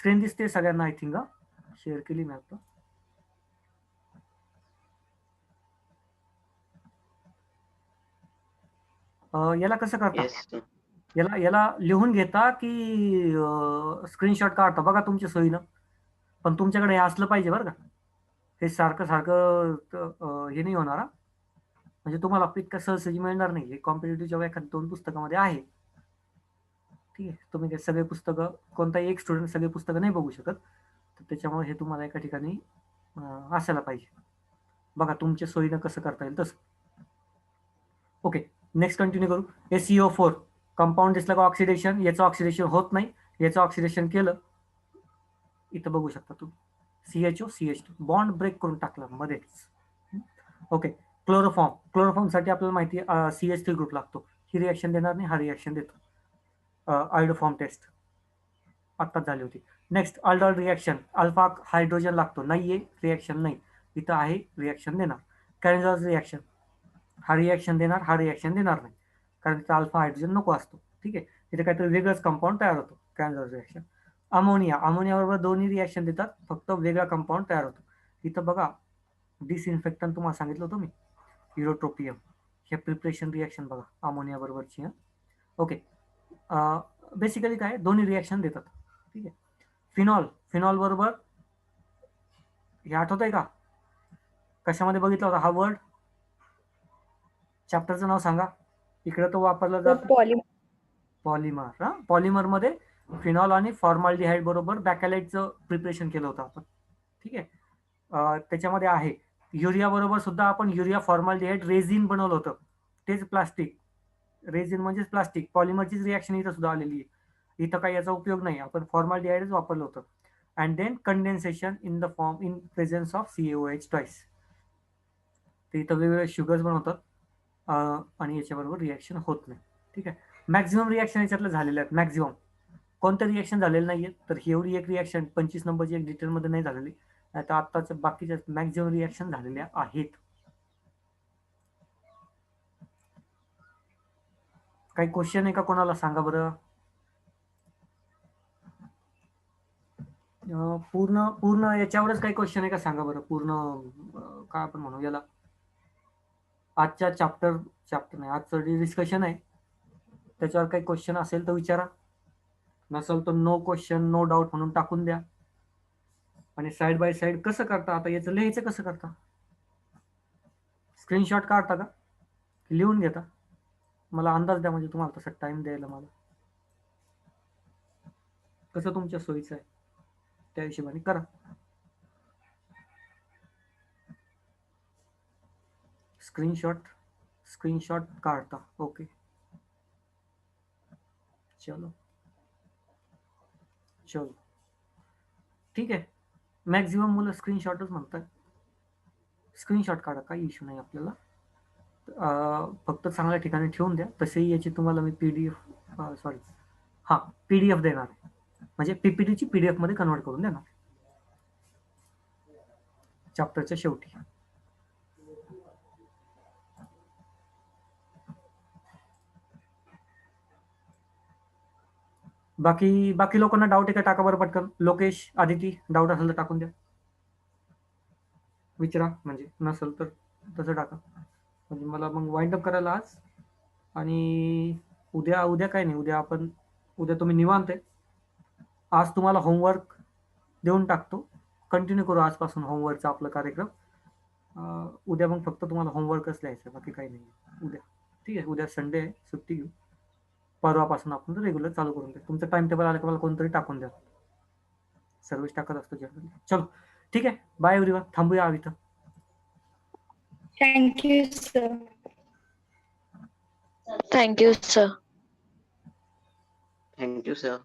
स्क्रीन दिसते सगळ्यांना आय थिंक शेअर केली मी आता. याला कसं करता? Yes sir. याला लिहून घेता की स्क्रीनशॉट काढता बघा तुमच्या सोयीनं, पण तुमच्याकडे हे असलं पाहिजे बरं का. हे सारखं सारखं हे नाही होणार हा. म्हणजे तुम्हाला इतकं सहजही मिळणार नाही. हे कॉम्पिटेटिव्हच्या एखाद्या 2 पुस्तकामध्ये आहे. ठीक आहे, तुम्ही काय सगळे पुस्तकं, कोणताही एक स्टुडंट सगळे पुस्तकं नाही बघू शकत, तर त्याच्यामुळे हे तुम्हाला एका ठिकाणी असायला पाहिजे. बघा तुमच्या सोयीनं कसं करता येईल तसं. ओके, नेक्स्ट कंटिन्यू करू. SeO4 कंपाऊंड दिसलं का ऑक्सिडेशन, याचं ऑक्सिडेशन होत नाही. याचं ऑक्सिडेशन केलं, इथं बघू शकता तुम्ही CHO CH2 बॉन्ड ब्रेक करून टाकला मध्येच. ओके, क्लोरोफॉर्मसाठी आपल्याला माहिती आहे CH3 ग्रुप लागतो. ही रिॲक्शन देणार नाही, हा रिॲक्शन देतो. आयोडोफॉर्म टेस्ट आत्ताच झाली होती. Next aldol reaction, alpha hydrogen लागतो, नाहीये रिॲक्शन नाही, इथं आहे रिॲक्शन देणार. कॅरेन्झॉस रिॲक्शन, हा रिॲक्शन देणार, हा रिॲक्शन देणार नाही, कारण तिथं अल्फा हायड्रोजन नको असतो. ठीक आहे, इथे काहीतरी वेगळंच कंपाऊंड तयार होतो. कॅरेन्झॉस रिॲक्शन. अमोनिया बरोबर दोन्ही रिॲक्शन देतात, फक्त वेगळा कंपाऊंड तयार होतो. इथं बघा डिसइन्फेक्टंट तुम्हाला सांगितलं होतं मी, युरोट्रोपियम, हे प्रिपरेशन रिॲक्शन बघा अमोनिया बरोबरची. ओके, बेसिकली काय दोन्ही रिॲक्शन देतात. ठीक आहे, फिनॉल बरोबर हे आठवत आहे का, कशामध्ये बघितला होता हा वर्ड? चॅप्टरचं नाव सांगा. इकडे तो वापरला जातो पॉलिमर. पॉलिमर मध्ये फिनॉल आणि फॉर्माल्डिहाइड बरोबर बॅकॅलाइटचं प्रिपरेशन केलं होतं आपण. ठीक आहे, त्याच्यामध्ये आहे युरिया बरोबर सुद्धा आपण युरिया फॉर्माल्डिहाइड रेझिन बनवलं होतं, तेच प्लास्टिक. रेझिन म्हणजेच प्लास्टिक, पॉलिमरचीच रिॲक्शन इथं सुद्धा आलेली आहे. इथं काही याचा उपयोग नाही, आपण फॉर्माल्डिहाइडच वापरलं होतं. And then condensation in presence of CaOH twice. ते इथं वेगवेगळे शुगर्स बनवतात आणि याच्याबरोबर रिॲक्शन होत नाही. ठीक आहे, मॅक्झिमम रिॲक्शन याच्यातलं झालेलं आहेत. मॅक्झिमम कोणतं रिॲक्शन झालेलं नाहीये, तर ही एवढी एक रिॲक्शन 25 नंबरची एक डिटेलमध्ये नाही झालेली, आता आत्ताच्या बाकीच्या मॅक्झिमम रिॲक्शन झालेल्या आहेत. काही क्वेश्चन आहे का कोणाला, सांगा बरं. पूर्ण याच्यावरच काही क्वेश्चन आहे का सांगा बरं. पूर्ण काय आपण म्हणू याला, आजच्या चॅप्टर नाही, आजचं जे डिस्कशन आहे त्याच्यावर काही क्वेश्चन असेल तर विचारा, नसेल तर नो क्वेश्चन नो डाऊट म्हणून टाकून द्या. आणि साइड बाय साइड कसं करता, आता याचं लिहायचं कसं करता? स्क्रीनशॉट काढता का लिहून घेता? मला अंदाज द्या, म्हणजे तुम्हाला तसा टाइम द्यायला मला कसं तुमच्या सोयीचं आहे त्या हिशोबाने करा. स्क्रीनशॉट काढता. ओके, चलो ठीक आहे. मॅक्झिमम मुलं स्क्रीनशॉटच म्हणतात. स्क्रीनशॉट काढा, काही इश्यू नाही आपल्याला. फक्त चांगल्या ठिकाणी ठेवून द्या. तसेही याची तुम्हाला मी PDF देणार, म्हणजे PPT PDF मध्ये कन्वर्ट करून देणार चॅप्टरच्या शेवटी. बाकी लोकांना डाऊट आहे का, टाका बरं पटकन. लोकेश, आदिती, डाऊट असेल तर टाकून द्या, विचारा. म्हणजे नसेल तर तसं टाका, म्हणजे मला मग वाइंड अप करायला आज. आणि उद्या काय नाही, उद्या तुम्ही निवांत आहे. आज तुम्हाला होमवर्क देऊन टाकतो, कंटिन्यू करू आजपासून होमवर्कचा आपला कार्यक्रम. उद्या मग फक्त तुम्हाला होमवर्कच लिहायचं, बाकी काही नाही उद्या. ठीक आहे, उद्या संडे आहे, सुट्टी घेऊ. परवापासून आपण रेग्युलर चालू करून द्या. तुमचं टाइम टेबल आलं की मला कोणतरी टाकून द्या, सर्विस टाकत असतो जनरली. चलो ठीक आहे, बाय एव्हरीवन. थांबूया इथं. Thank you sir. Thank you sir. Thank you sir.